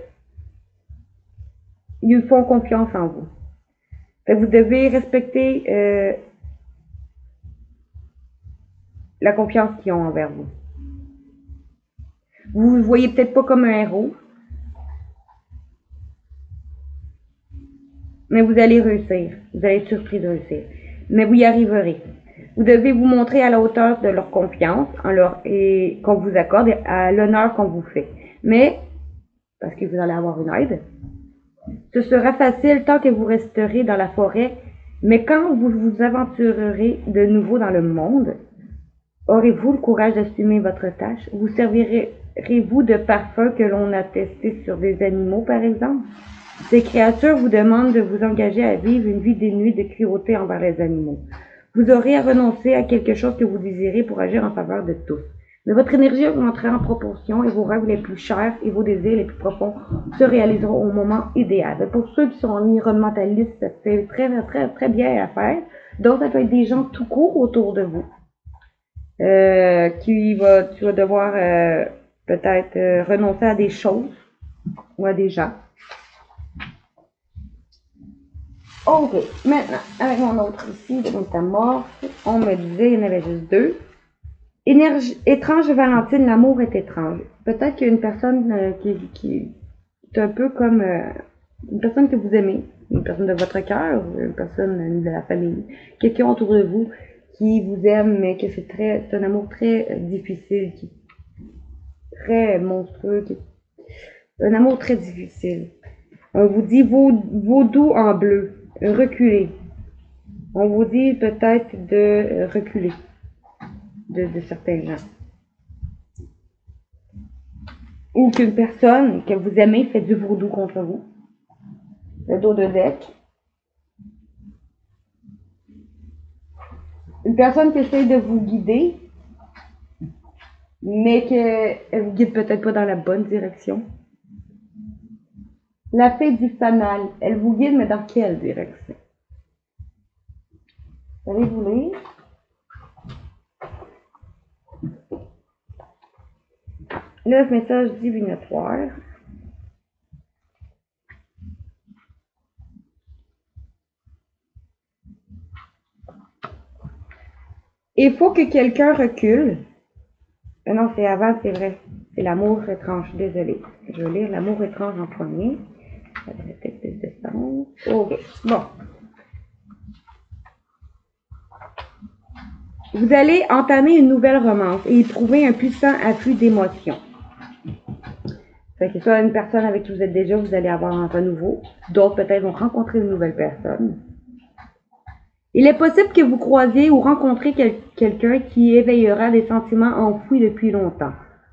ils font confiance en vous. Fait que vous devez respecter la confiance qu'ils ont envers vous. Vous ne vous voyez peut-être pas comme un héros, mais vous allez réussir. Vous allez être surpris de réussir. Mais vous y arriverez. Vous devez vous montrer à la hauteur de leur confiance et qu'on vous accorde et à l'honneur qu'on vous fait. Mais, parce que vous allez avoir une aide, ce sera facile tant que vous resterez dans la forêt, mais quand vous vous aventurerez de nouveau dans le monde, aurez-vous le courage d'assumer votre tâche? Vous servirez-vous de parfum que l'on a testé sur des animaux, par exemple? Ces créatures vous demandent de vous engager à vivre une vie dénuée de cruauté envers les animaux. Vous aurez à renoncer à quelque chose que vous désirez pour agir en faveur de tous. Mais votre énergie augmentera en proportion et vos rêves les plus chers et vos désirs les plus profonds se réaliseront au moment idéal. Pour ceux qui sont environnementalistes, c'est très bien à faire. Donc, ça peut être des gens tout court autour de vous. Tu vas devoir peut-être renoncer à des choses ou à des gens. Ok, maintenant, avec mon autre ici, de métamorphe, on me disait, il y en avait juste 2. Étrange Valentine, l'amour est étrange. Peut-être qu'il y a une personne qui est un peu comme une personne que vous aimez, une personne de votre cœur, une personne de la famille, quelqu'un autour de vous qui vous aime, mais que c'est un amour très difficile, très monstrueux, un amour très difficile. On vous dit vaudou en bleu, reculez. On vous dit peut-être de reculer de certains gens. Ou qu'une personne que vous aimez fait du vaudou contre vous. Le dos de deck. Une personne qui essaie de vous guider, mais qu'elle vous guide peut-être pas dans la bonne direction. La fée du fanal, elle vous guide, mais dans quelle direction? Allez-vous lire? Le message divinatoire. Il faut que quelqu'un recule. Non, c'est avant, c'est vrai. C'est l'amour étrange. Désolée. Je vais lire l'amour étrange en premier. Ok. Bon. Vous allez entamer une nouvelle romance et éprouver un puissant afflux d'émotions. Fait que soit une personne avec qui vous êtes déjà, vous allez avoir un renouveau. D'autres peut-être vont rencontrer une nouvelle personne. Il est possible que vous croisiez ou rencontrez quelqu'un qui éveillera des sentiments enfouis depuis longtemps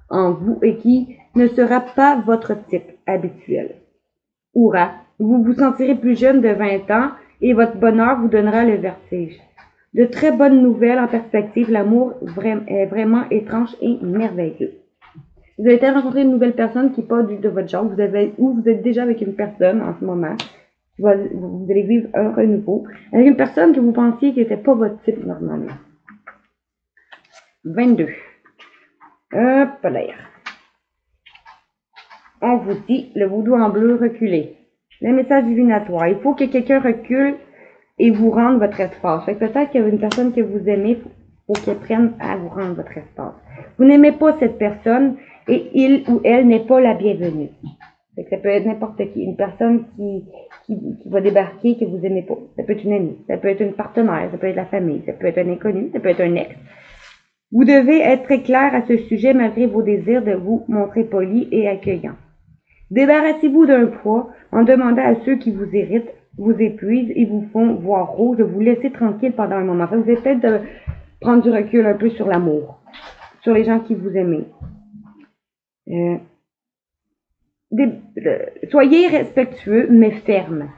en vous et qui ne sera pas votre type habituel. Hourra! Vous vous sentirez plus jeune de 20 ans et votre bonheur vous donnera le vertige. De très bonnes nouvelles en perspective, l'amour est vraiment étrange et merveilleux. Vous allez peut-être rencontrer une nouvelle personne qui n'est pas de votre genre, vous êtes déjà avec une personne en ce moment Vous allez vivre un renouveau avec une personne que vous pensiez qui n'était pas votre type normalement. 22. Hop là. On vous dit le vaudou en bleu reculé. Le message divinatoire. Il faut que quelqu'un recule et vous rende votre espace. Fait que peut-être qu'il y a une personne que vous aimez, faut qu'elle prenne à vous rendre votre espace. Vous n'aimez pas cette personne et il ou elle n'est pas la bienvenue. Fait que ça peut être n'importe qui. Une personne qui va débarquer que vous aimez pas. Ça peut être une amie, ça peut être une partenaire, ça peut être la famille, ça peut être un inconnu, ça peut être un ex. Vous devez être très clair à ce sujet malgré vos désirs de vous montrer poli et accueillant. Débarrassez-vous d'un poids en demandant à ceux qui vous irritent, vous épuisent et vous font voir rouge de vous laisser tranquille pendant un moment. Vous allez peut-être prendre du recul un peu sur l'amour, sur les gens qui vous aiment. Soyez respectueux mais ferme.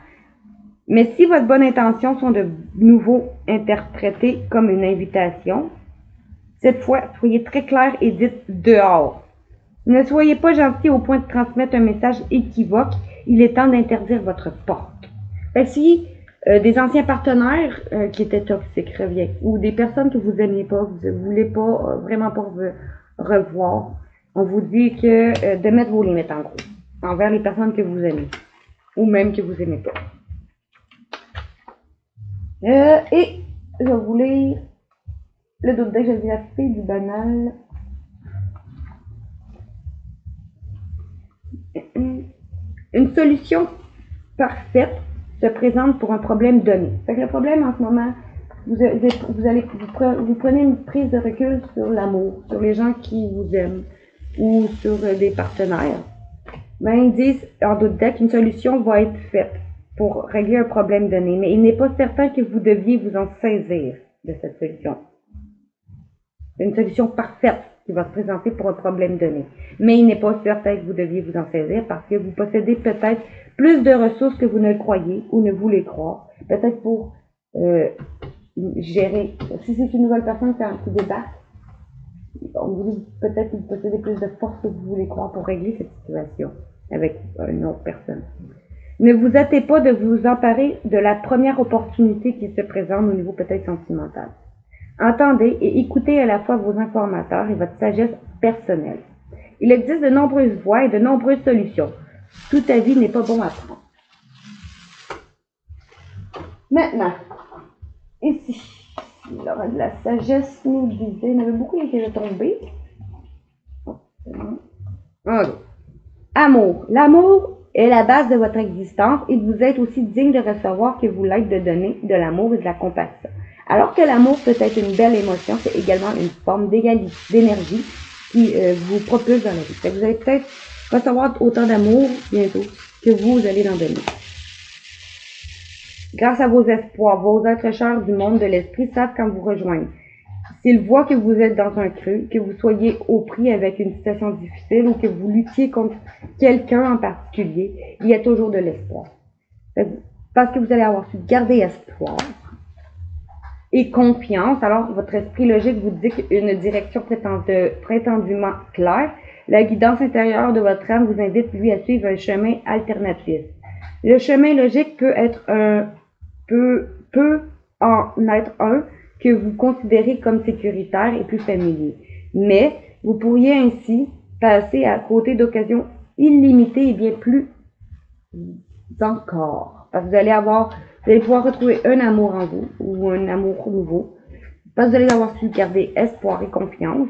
Mais si votre bonne intention sont de nouveau interprétées comme une invitation, cette fois, soyez très clair et dites dehors. Ne soyez pas gentil au point de transmettre un message équivoque. Il est temps d'interdire votre porte. Si des anciens partenaires qui étaient toxiques reviennent, ou des personnes que vous n'aimiez pas, que vous ne voulez pas vraiment pas revoir, on vous dit que de mettre vos limites en gros, envers les personnes que vous aimez, ou même que vous n'aimez pas. Et je vais vous lire le doute deck, je vais la fée du banal. Une solution parfaite se présente pour un problème donné. Fait que le problème en ce moment, vous prenez une prise de recul sur l'amour, sur les gens qui vous aiment ou sur des partenaires. Ben, ils disent en doute deck qu'une solution va être faite pour régler un problème donné, mais il n'est pas certain que vous deviez vous en saisir de cette solution. Une solution parfaite qui va se présenter pour un problème donné. Mais il n'est pas certain que vous deviez vous en saisir parce que vous possédez peut-être plus de ressources que vous ne le croyez ou ne voulez croire. Peut-être pour gérer. Si c'est une nouvelle personne qui débarque, on vous dit peut-être que vous possédez plus de force que vous voulez croire pour régler cette situation avec une autre personne. Ne vous hâtez pas de vous emparer de la première opportunité qui se présente au niveau peut-être sentimental. Entendez et écoutez à la fois vos informateurs et votre sagesse personnelle. Il existe de nombreuses voies et de nombreuses solutions. Tout avis n'est pas bon à prendre. Maintenant, ici, l'aura de la sagesse nous disait, il y en avait beaucoup qui étaient tombés. Amour. L'amour est la base de votre existence et vous êtes aussi digne de recevoir que vous l'êtes de donner de l'amour et de la compassion. Alors que l'amour peut être une belle émotion, c'est également une forme d'énergie qui vous propulse dans la vie. Vous allez peut-être recevoir autant d'amour bientôt que vous allez en donner. Grâce à vos espoirs, vos êtres chers du monde de l'esprit savent quand vous rejoindre. S'ils voient que vous êtes dans un creux, que vous soyez au prix avec une situation difficile ou que vous luttiez contre quelqu'un en particulier, il y a toujours de l'espoir. Parce que vous allez avoir su garder espoir et confiance, alors votre esprit logique vous dit une direction prétendument claire. La guidance intérieure de votre âme vous invite, lui, à suivre un chemin alternatif. Le chemin logique peut en être un que vous considérez comme sécuritaire et plus familier. Mais vous pourriez ainsi passer à côté d'occasions illimitées et bien plus encore. Parce que vous allez pouvoir retrouver un amour en vous ou un amour nouveau. Parce que vous allez avoir su garder espoir et confiance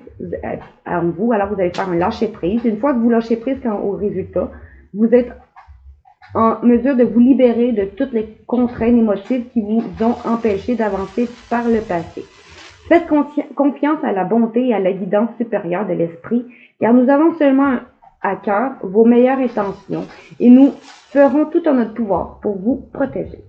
en vous. Alors vous allez faire un lâcher prise. Une fois que vous lâchez prise au résultat, vous êtes en mesure de vous libérer de toutes les contraintes émotives qui vous ont empêché d'avancer par le passé. Faites confiance à la bonté et à la guidance supérieure de l'esprit, car nous avons seulement à cœur vos meilleures intentions et nous ferons tout en notre pouvoir pour vous protéger.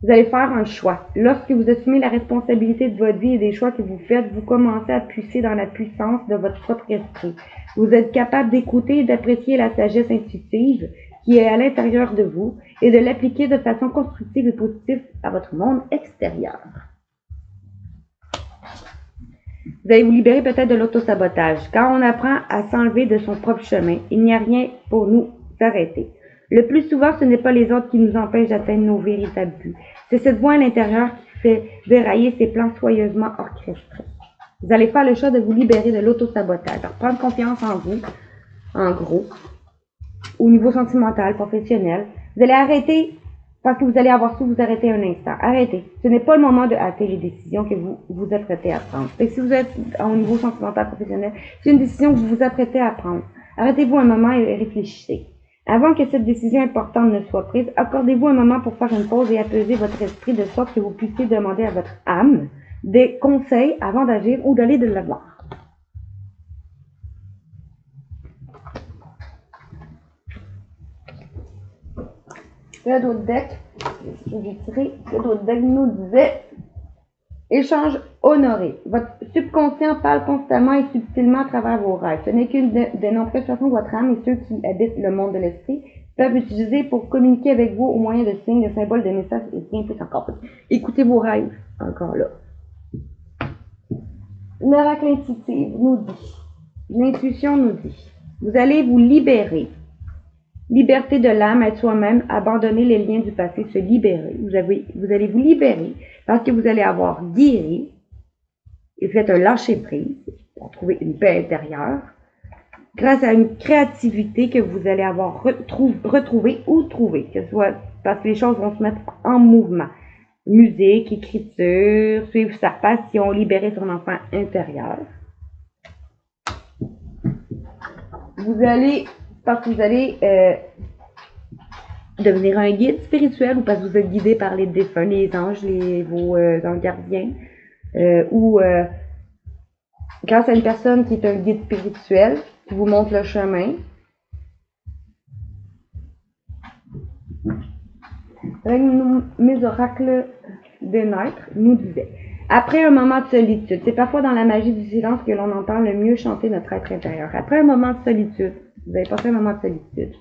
Vous allez faire un choix. Lorsque vous assumez la responsabilité de votre vie et des choix que vous faites, vous commencez à puiser dans la puissance de votre propre esprit. Vous êtes capable d'écouter et d'apprécier la sagesse intuitive qui est à l'intérieur de vous et de l'appliquer de façon constructive et positive à votre monde extérieur. Vous allez vous libérer peut-être de l'autosabotage. Quand on apprend à s'enlever de son propre chemin, il n'y a rien pour nous s'arrêter. Le plus souvent, ce n'est pas les autres qui nous empêchent d'atteindre nos véritables buts. C'est cette voix à l'intérieur qui fait dérailler ces plans soigneusement orchestrés. Vous allez faire le choix de vous libérer de l'auto-sabotage, de prendre confiance en vous, en gros, au niveau sentimental, professionnel. Vous allez arrêter, parce que vous allez avoir su vous arrêter un instant. Arrêtez. Ce n'est pas le moment de hâter les décisions que vous vous apprêtez à prendre. Et si vous êtes au niveau sentimental, professionnel, c'est une décision que vous vous apprêtez à prendre. Arrêtez-vous un moment et réfléchissez. Avant que cette décision importante ne soit prise, accordez-vous un moment pour faire une pause et apaiser votre esprit de sorte que vous puissiez demander à votre âme des conseils avant d'agir ou d'aller de l'avant. Le dos de deck, je vais tirer, le dos de deck nous disait échange honoré. Votre subconscient parle constamment et subtilement à travers vos rêves. Ce n'est qu'une des nombreuses façons que votre âme et ceux qui habitent le monde de l'esprit peuvent utiliser pour communiquer avec vous au moyen de signes, de symboles, de messages et bien plus encore. Écoutez vos rêves, encore là. L'oracle intuitif nous dit, l'intuition nous dit, vous allez vous libérer. Liberté de l'âme, être soi-même, abandonner les liens du passé, se libérer. Vous allez vous libérer parce que vous allez avoir guéri et fait un lâcher-prise pour trouver une paix intérieure grâce à une créativité que vous allez avoir retrouvée ou trouvée, que ce soit parce que les choses vont se mettre en mouvement. Musique, écriture, suivre sa passion, libérer son enfant intérieur. Vous allez parce que vous allez devenir un guide spirituel ou parce que vous êtes guidé par les défunts, les anges, vos anges gardiens, ou grâce à une personne qui est un guide spirituel qui vous montre le chemin. Mes oracles des naîtres nous disaient, après un moment de solitude, c'est parfois dans la magie du silence que l'on entend le mieux chanter notre être intérieur. Après un moment de solitude, vous avez passé un moment de solitude.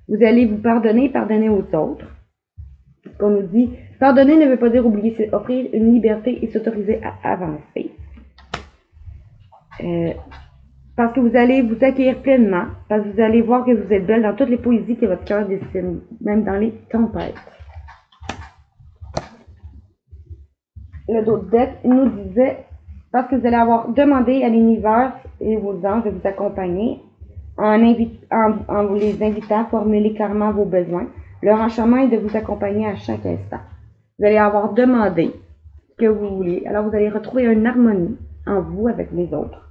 Vous allez vous pardonner aux autres. Qu'on nous dit, pardonner ne veut pas dire oublier, c'est offrir une liberté et s'autoriser à avancer. Parce que vous allez vous accueillir pleinement, parce que vous allez voir que vous êtes belle dans toutes les poésies que votre cœur dessine, même dans les tempêtes. Le dos de deck nous disait, parce que vous allez avoir demandé à l'univers et vos anges de vous accompagner en vous les invitant à formuler clairement vos besoins. Leur enchantement est de vous accompagner à chaque instant. Vous allez avoir demandé ce que vous voulez. Alors vous allez retrouver une harmonie en vous avec les autres.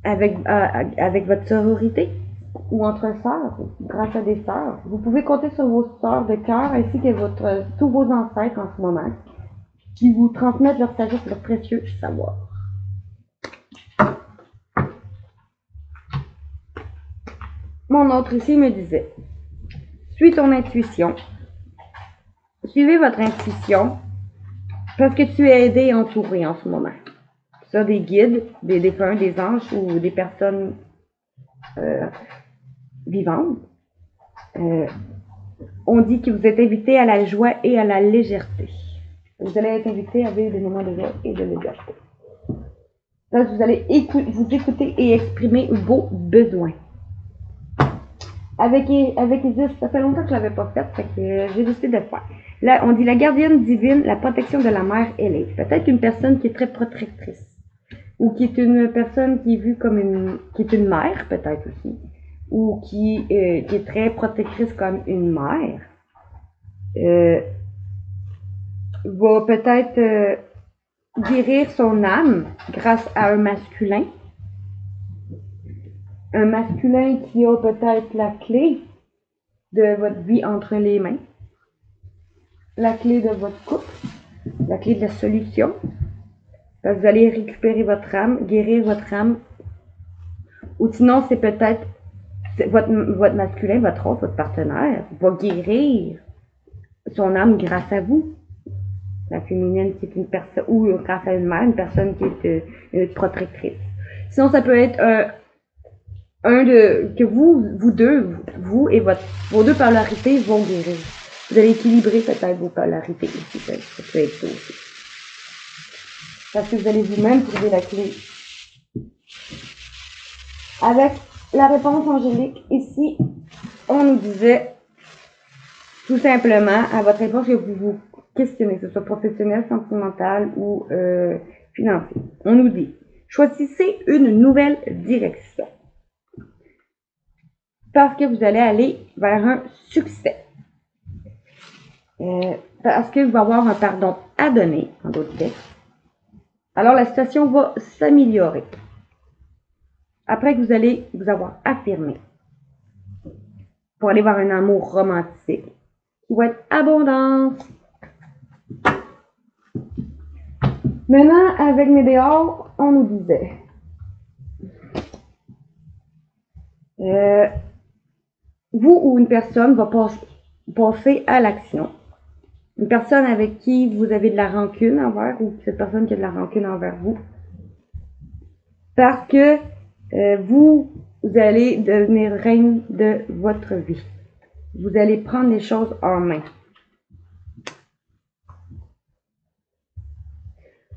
Avec votre sororité ou entre sœurs, grâce à des sœurs. Vous pouvez compter sur vos sœurs de cœur ainsi que tous vos ancêtres en ce moment qui vous transmettent leur sagesse, leur précieux savoir. Mon autre ici me disait, suis ton intuition, suivez votre intuition parce que tu es aidé et entouré en ce moment. Ça, des guides, des défunts, des anges ou des personnes vivantes. On dit que vous êtes invité à la joie et à la légèreté. Vous allez être invité à vivre des moments de joie et de légèreté. Donc, vous allez vous écouter et exprimer vos besoins. Avec Isis, ça fait longtemps que je ne l'avais pas fait que j'ai décidé de le faire. Là, on dit la gardienne divine, la protection de la mère élève. Peut-être une personne qui est très protectrice. Ou qui est une personne qui est vue comme qui est une mère, peut-être aussi. Ou qui est très protectrice comme une mère. Va peut-être guérir son âme grâce à un masculin. Un masculin qui a peut-être la clé de votre vie entre les mains, la clé de votre couple, la clé de la solution. Vous allez récupérer votre âme, guérir votre âme. Ou sinon, c'est peut-être votre masculin, votre autre, votre partenaire, va guérir son âme grâce à vous. La féminine qui est une personne, ou grâce à une mère, une personne qui est une protectrice. Sinon, ça peut être que vous deux, vous et vos deux polarités vont guérir. Vous allez équilibrer peut-être vos polarités ici, ça peut être ça aussi. Parce que vous allez vous-même trouver la clé avec la réponse angélique, ici, on nous disait tout simplement à votre réponse que vous vous questionnez, que ce soit professionnel, sentimental ou financier. On nous dit, choisissez une nouvelle direction parce que vous allez aller vers un succès. Parce qu'il va y avoir un pardon à donner, en d'autres termes. Alors la situation va s'améliorer. Après que vous allez vous avoir affirmé pour aller vers un amour romantique qui va être abondance. Maintenant, avec Médéor, on nous disait vous ou une personne va passer à l'action. Une personne avec qui vous avez de la rancune envers ou cette personne qui a de la rancune envers vous. Parce que vous allez devenir reine de votre vie. Vous allez prendre les choses en main.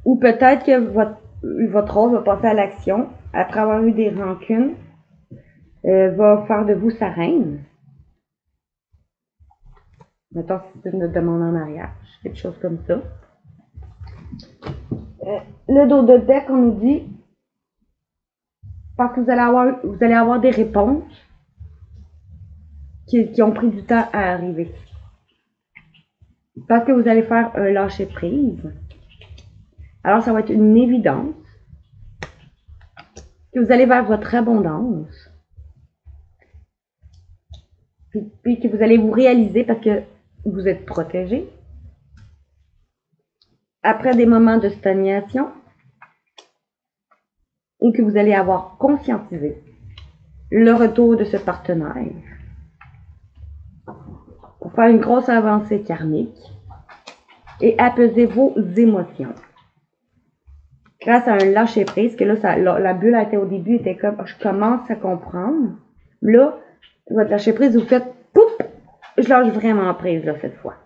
Ou peut-être que votre rôle va passer à l'action après avoir eu des rancunes, va faire de vous sa reine. Mettons si c'est une demande en mariage, quelque chose comme ça. Le dos de deck, on nous dit, parce que vous allez avoir des réponses qui ont pris du temps à arriver. Parce que vous allez faire un lâcher prise. Alors, ça va être une évidence que vous allez vers votre abondance. Puis que vous allez vous réaliser parce que vous êtes protégé. Après des moments de stagnation, ou que vous allez avoir conscientisé le retour de ce partenaire pour faire une grosse avancée karmique et apaiser vos émotions. Grâce à un lâcher-prise, que là, la bulle était au début, était comme, je commence à comprendre. Là, votre lâcher-prise, vous faites, pouf, je lâche vraiment prise, là, cette fois.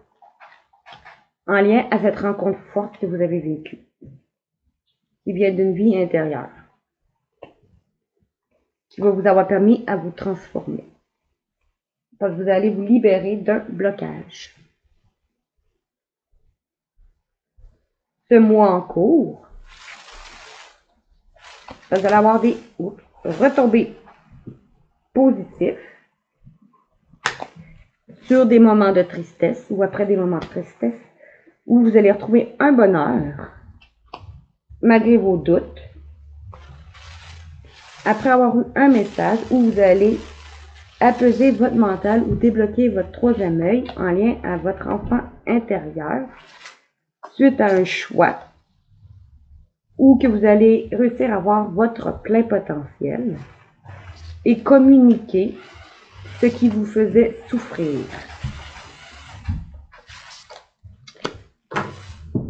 En lien à cette rencontre forte que vous avez vécue. Qui vient d'une vie intérieure. Qui va vous avoir permis à vous transformer. Parce que vous allez vous libérer d'un blocage. Ce mois en cours, vous allez avoir des retombées positifs sur des moments de tristesse ou après des moments de tristesse où vous allez retrouver un bonheur malgré vos doutes après avoir eu un message où vous allez apaiser votre mental ou débloquer votre troisième œil en lien à votre enfant intérieur suite à un choix ou que vous allez réussir à voir votre plein potentiel et communiquer ce qui vous faisait souffrir.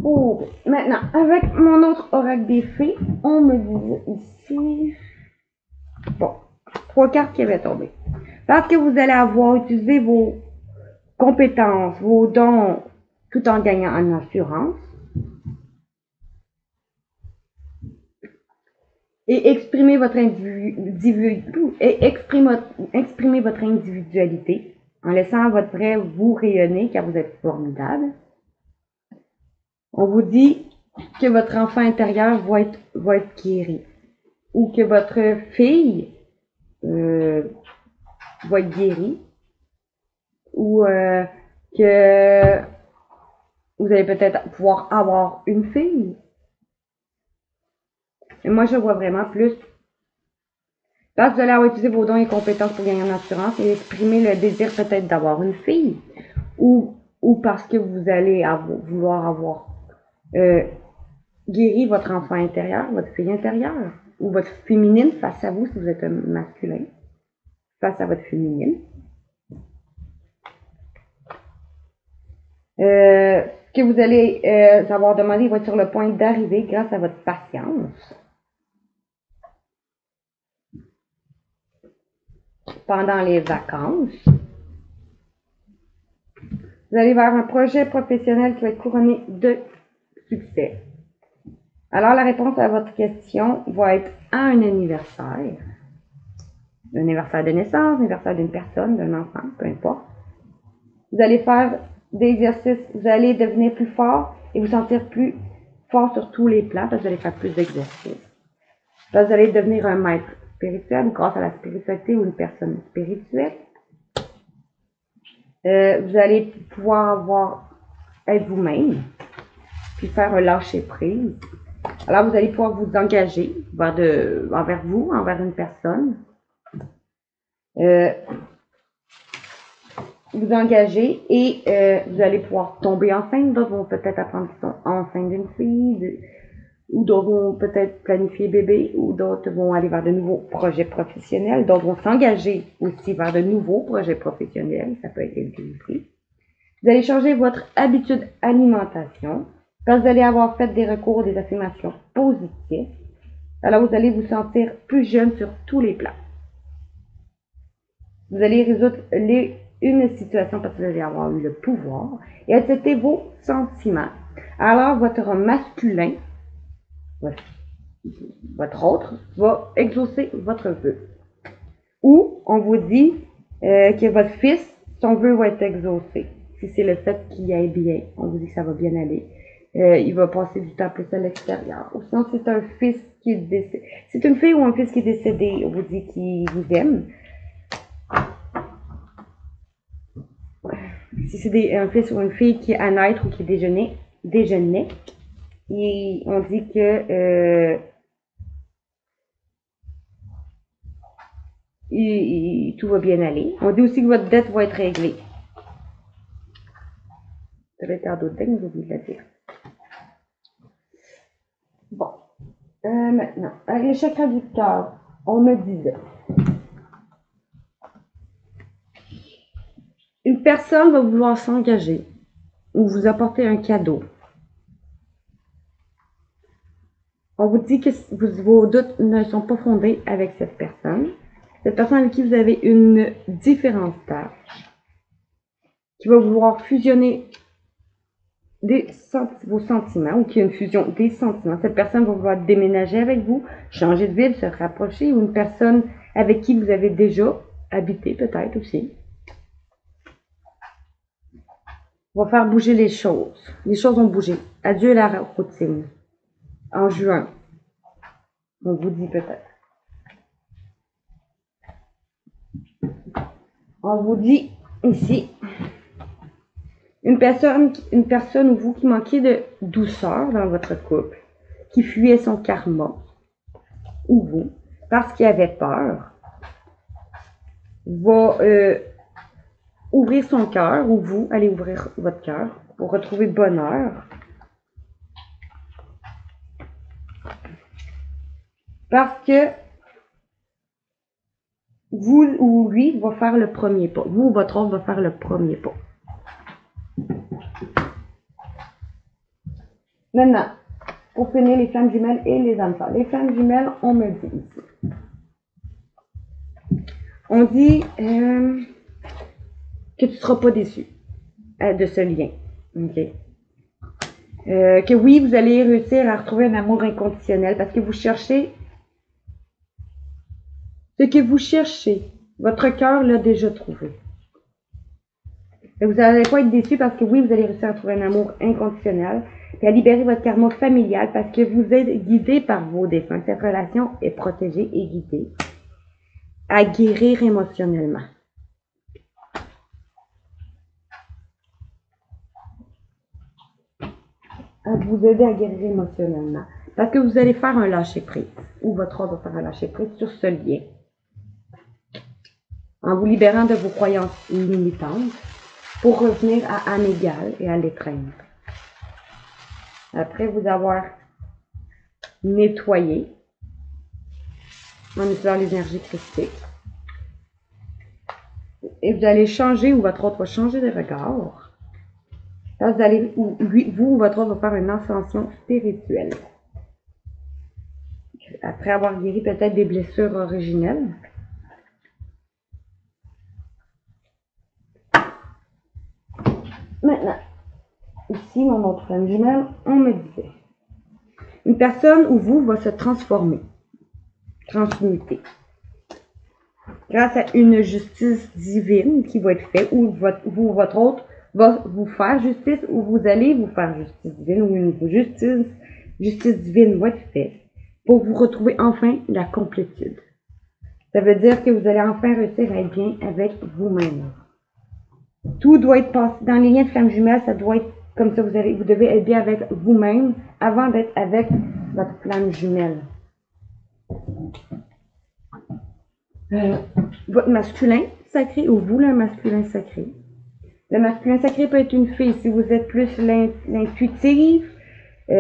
Oh, maintenant, avec mon autre oracle des fées, on me disait ici, bon, 3 cartes qui avaient tombé. Parce que vous allez avoir utilisé vos compétences, vos dons, tout en gagnant en assurance. Et exprimer votre individualité en laissant votre vrai vous rayonner car vous êtes formidable. On vous dit que votre enfant intérieur va être guéri ou que votre fille va être guérie ou que vous allez peut-être pouvoir avoir une fille. Et moi, je vois vraiment plus. Parce que vous allez avoir utilisé vos dons et compétences pour gagner en assurance et exprimer le désir peut-être d'avoir une fille. Ou parce que vous allez vouloir avoir guéri votre enfant intérieur, votre fille intérieure. Ou votre féminine face à vous si vous êtes un masculin. Face à votre féminine. Ce que vous allez avoir demandé va être sur le point d'arriver grâce à votre patience. Pendant les vacances. Vous allez vers un projet professionnel qui va être couronné de succès. Alors, la réponse à votre question va être à un anniversaire. un anniversaire de naissance, un anniversaire d'une personne, d'un enfant, peu importe. Vous allez faire des exercices, vous allez devenir plus fort et vous sentir plus fort sur tous les plans parce que vous allez faire plus d'exercices. Parce que vous allez devenir un maître spirituel grâce à la spiritualité ou une personne spirituelle. Vous allez pouvoir être vous-même, puis faire un lâcher-prise. Alors, vous allez pouvoir vous engager envers vous, envers une personne. Vous engager et vous allez pouvoir tomber enceinte. D'autres vont peut-être apprendre qu'ils sont enceintes d'une fille, ou d'autres vont peut-être planifier bébé, ou d'autres vont aller vers de nouveaux projets professionnels. D'autres vont s'engager aussi vers de nouveaux projets professionnels. Ça peut être aussi. Vous allez changer votre habitude d'alimentation parce que vous allez avoir fait des recours, des affirmations positives. Alors, vous allez vous sentir plus jeune sur tous les plans. Vous allez résoudre une situation parce que vous allez avoir eu le pouvoir et accepter vos sentiments. Alors, votre masculin, votre autre, va exaucer votre vœu. Ou, on vous dit que votre fils, son vœu va être exaucé. Si c'est le fait qu'il aille bien, on vous dit que ça va bien aller. Il va passer du temps plus à l'extérieur. Ou sinon, c'est un fils qui est décédé. C'est une fille ou un fils qui est décédé, on vous dit qu'il vous aime. Si c'est un fils ou une fille qui est à naître ou qui déjeunait, et on dit que tout va bien aller. On dit aussi que votre dette va être réglée. Ça va être d'autres dettes, mais j'ai oublié de la dire. Bon. Maintenant, avec le chakra du cœur, on me disait. Une personne va vouloir s'engager ou vous apporter un cadeau. On vous dit que vos doutes ne sont pas fondés avec cette personne. Cette personne avec qui vous avez une différence d'âge, qui va vouloir fusionner vos sentiments ou qui a une fusion des sentiments. Cette personne va vouloir déménager avec vous, changer de ville, se rapprocher, ou une personne avec qui vous avez déjà habité peut-être aussi. On va faire bouger les choses. Les choses vont bouger. Adieu la routine. En juin, on vous dit peut-être. On vous dit ici, une personne ou vous qui manquait de douceur dans votre couple, qui fuyait son karma, ou vous, parce qu'il avait peur, va ouvrir son cœur, ou vous allez ouvrir votre cœur pour retrouver le bonheur. Parce que vous ou lui va faire le premier pas. Vous ou votre autre va faire le premier pas. Maintenant, pour finir, les flammes jumelles et les enfants. Les flammes jumelles, on me dit ici. On dit que tu ne seras pas déçu de ce lien. Okay. Que oui, vous allez réussir à retrouver un amour inconditionnel parce que vous cherchez ce que vous cherchez. Votre cœur l'a déjà trouvé. Et vous n'allez pas être déçu parce que oui, vous allez réussir à trouver un amour inconditionnel et à libérer votre karma familial parce que vous êtes guidé par vos défunts. Cette relation est protégée et guidée à guérir émotionnellement. À vous aider à guérir émotionnellement. Parce que vous allez faire un lâcher-prise, ou votre autre va faire un lâcher-prise sur ce lien. En vous libérant de vos croyances limitantes pour revenir à âme égale et à l'étreindre. Après vous avoir nettoyé en utilisant les énergies critiques. Et vous allez changer, ou votre autre va changer de regard. Là, vous allez, vous ou votre autre va faire une ascension spirituelle. Après avoir guéri peut-être des blessures originelles. Maintenant, ici, mon autre flamme jumelle, on me disait. Une personne ou vous va se transformer, transmuter. grâce à une justice divine qui va être faite, ou votre autre va vous faire justice, ou vous allez vous faire justice divine, ou une justice divine va être faite pour vous retrouver enfin la complétude. Ça veut dire que vous allez enfin réussir à être bien avec vous-même. Tout doit être passé dans les liens de flammes jumelles, ça doit être comme ça. Vous devez être bien avec vous-même avant d'être avec votre flamme jumelle. Votre masculin sacré ou vous, le masculin sacré. Le masculin sacré peut être une fille si vous êtes plus l'intuitive, plus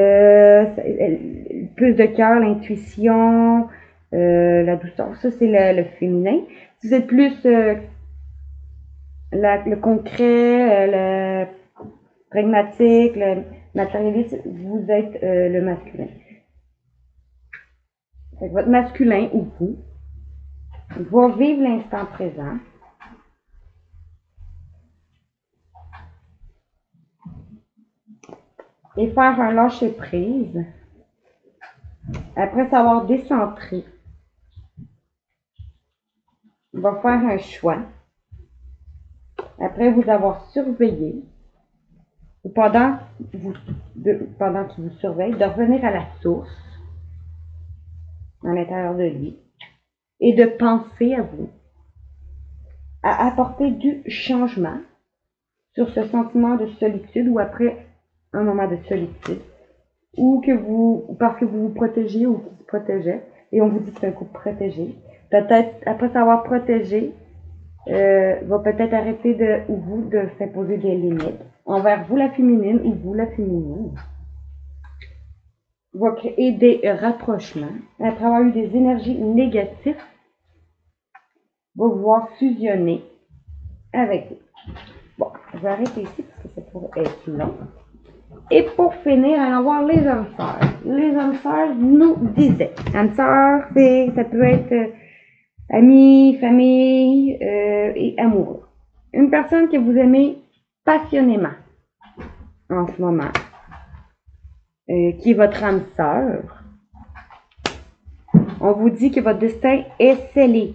de cœur, l'intuition, la douceur. Ça, c'est le féminin. Si vous êtes plus le concret, le pragmatique, le matérialiste, vous êtes le masculin. Fait que votre masculin ou vous va vivre l'instant présent. Et faire un lâcher prise. Après s'avoir décentré, il va faire un choix. Après vous avoir surveillé, ou pendant qu'il vous surveille, de revenir à la source, à l'intérieur de lui, et de penser à vous, à apporter du changement sur ce sentiment de solitude ou après un moment de solitude, ou parce que vous vous protégez ou qu'il se protégeait, et on vous dit que c'est un couple protégé. Peut-être, après s'avoir protégé, va peut-être arrêter de s'imposer des limites envers vous la féminine ou vous la féminine. Va créer des rapprochements. Après avoir eu des énergies négatives, va vouloir fusionner avec vous. Bon, je vais arrêter ici parce que ça pourrait être long. Et pour finir, allons voir les âmes sœurs. Les âmes sœurs nous disaient. Âmes sœurs, ça peut être amis, famille et amoureux. Une personne que vous aimez passionnément en ce moment, qui est votre âme sœur. On vous dit que votre destin est scellé.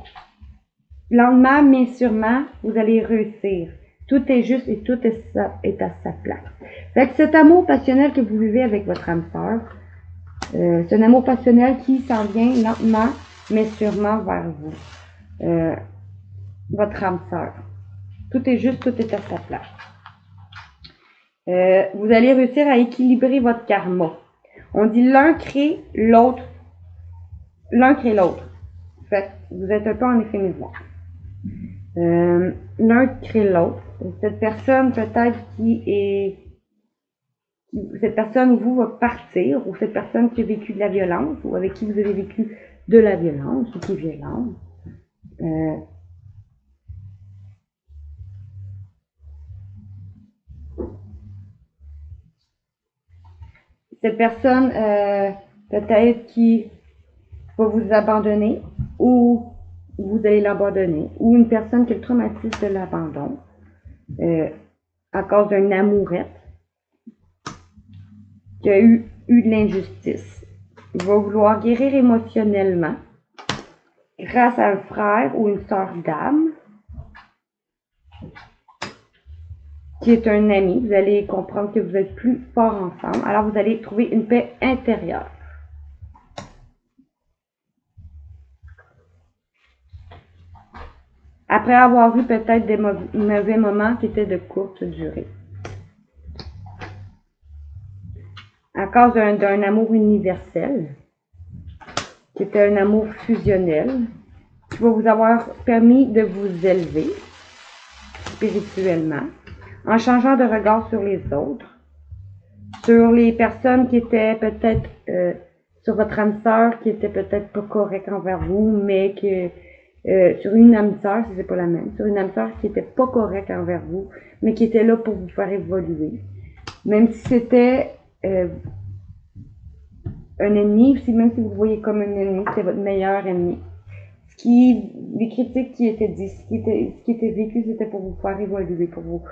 Lentement, mais sûrement, vous allez réussir. Tout est juste et tout est à sa place. Fait que cet amour passionnel que vous vivez avec votre âme sœur, c'est un amour passionnel qui s'en vient lentement, mais sûrement vers vous. Votre âme sœur. Tout est juste, tout est à sa place. Vous allez réussir à équilibrer votre karma. On dit l'un crée l'autre. L'un crée l'autre. Fait que vous êtes un peu en effet miroir. L'un crée l'autre. Cette personne peut-être cette personne où vous va partir, ou cette personne qui a vécu de la violence, ou avec qui vous avez vécu de la violence, ou qui est violente. Cette personne peut-être qui va vous abandonner, ou vous allez l'abandonner, ou une personne qui a le traumatisme de l'abandon à cause d'une amourette qui a eu de l'injustice. Il va vouloir guérir émotionnellement grâce à un frère ou une sœur d'âme qui est un ami. Vous allez comprendre que vous êtes plus forts ensemble. Alors vous allez trouver une paix intérieure. Après avoir eu peut-être des mauvais moments qui étaient de courte durée. À cause d'un amour universel, qui était un amour fusionnel, qui va vous avoir permis de vous élever spirituellement, en changeant de regard sur les autres, sur les personnes qui étaient peut-être, sur votre âme sœur, qui était peut-être pas correcte envers vous, mais que sur une âme sœur, si c'est pas la même, sur une âme sœur qui était pas correcte envers vous, mais qui était là pour vous faire évoluer. Même si c'était un ennemi, même si vous le voyez comme un ennemi, c'est votre meilleur ennemi. Les critiques qui étaient dites, ce qui était vécu, c'était pour vous faire évoluer, pour vous.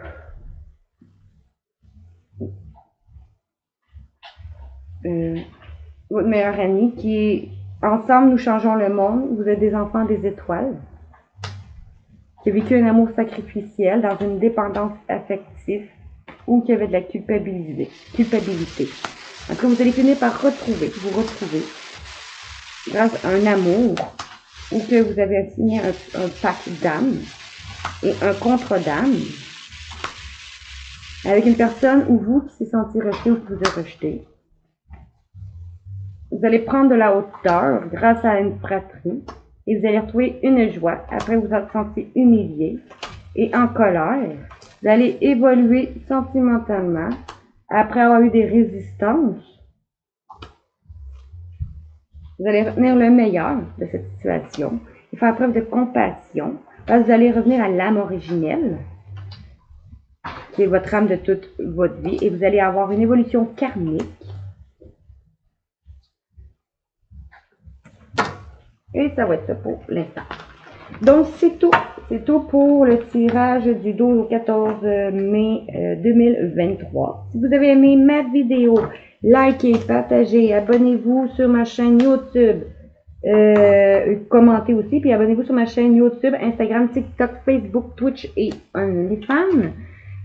Votre meilleur ami qui est ensemble nous changeons le monde, vous êtes des enfants des étoiles. qui a vécu un amour sacrificiel dans une dépendance affective ou qui avait de la culpabilité. En tout cas, vous allez finir par vous retrouver grâce à un amour ou que vous avez signé un pacte d'âme et un contre d'âme avec une personne ou vous qui s'est senti rejeté ou qui vous a rejeté. Vous allez prendre de la hauteur grâce à une fratrie et vous allez retrouver une joie après vous être senti humilié et en colère. Vous allez évoluer sentimentalement après avoir eu des résistances. Vous allez retenir le meilleur de cette situation et faire preuve de compassion. Parce que vous allez revenir à l'âme originelle, qui est votre âme de toute votre vie, et vous allez avoir une évolution karmique. Et ça va être ça pour l'instant. Donc, c'est tout. C'est tout pour le tirage du 12 au 14 mai 2023. Si vous avez aimé ma vidéo, likez, partagez, abonnez-vous sur ma chaîne YouTube. Commentez aussi, puis abonnez-vous sur ma chaîne YouTube, Instagram, TikTok, Facebook, Twitch et OnlyFans.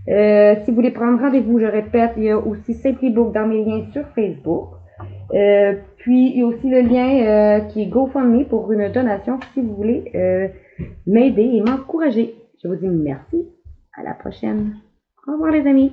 Si vous voulez prendre rendez-vous, je répète, il y a aussi Simplybook dans mes liens sur Facebook. Puis il y a aussi le lien qui est GoFundMe pour une donation si vous voulez m'aider et m'encourager. Je vous dis merci. À la prochaine. Au revoir les amis.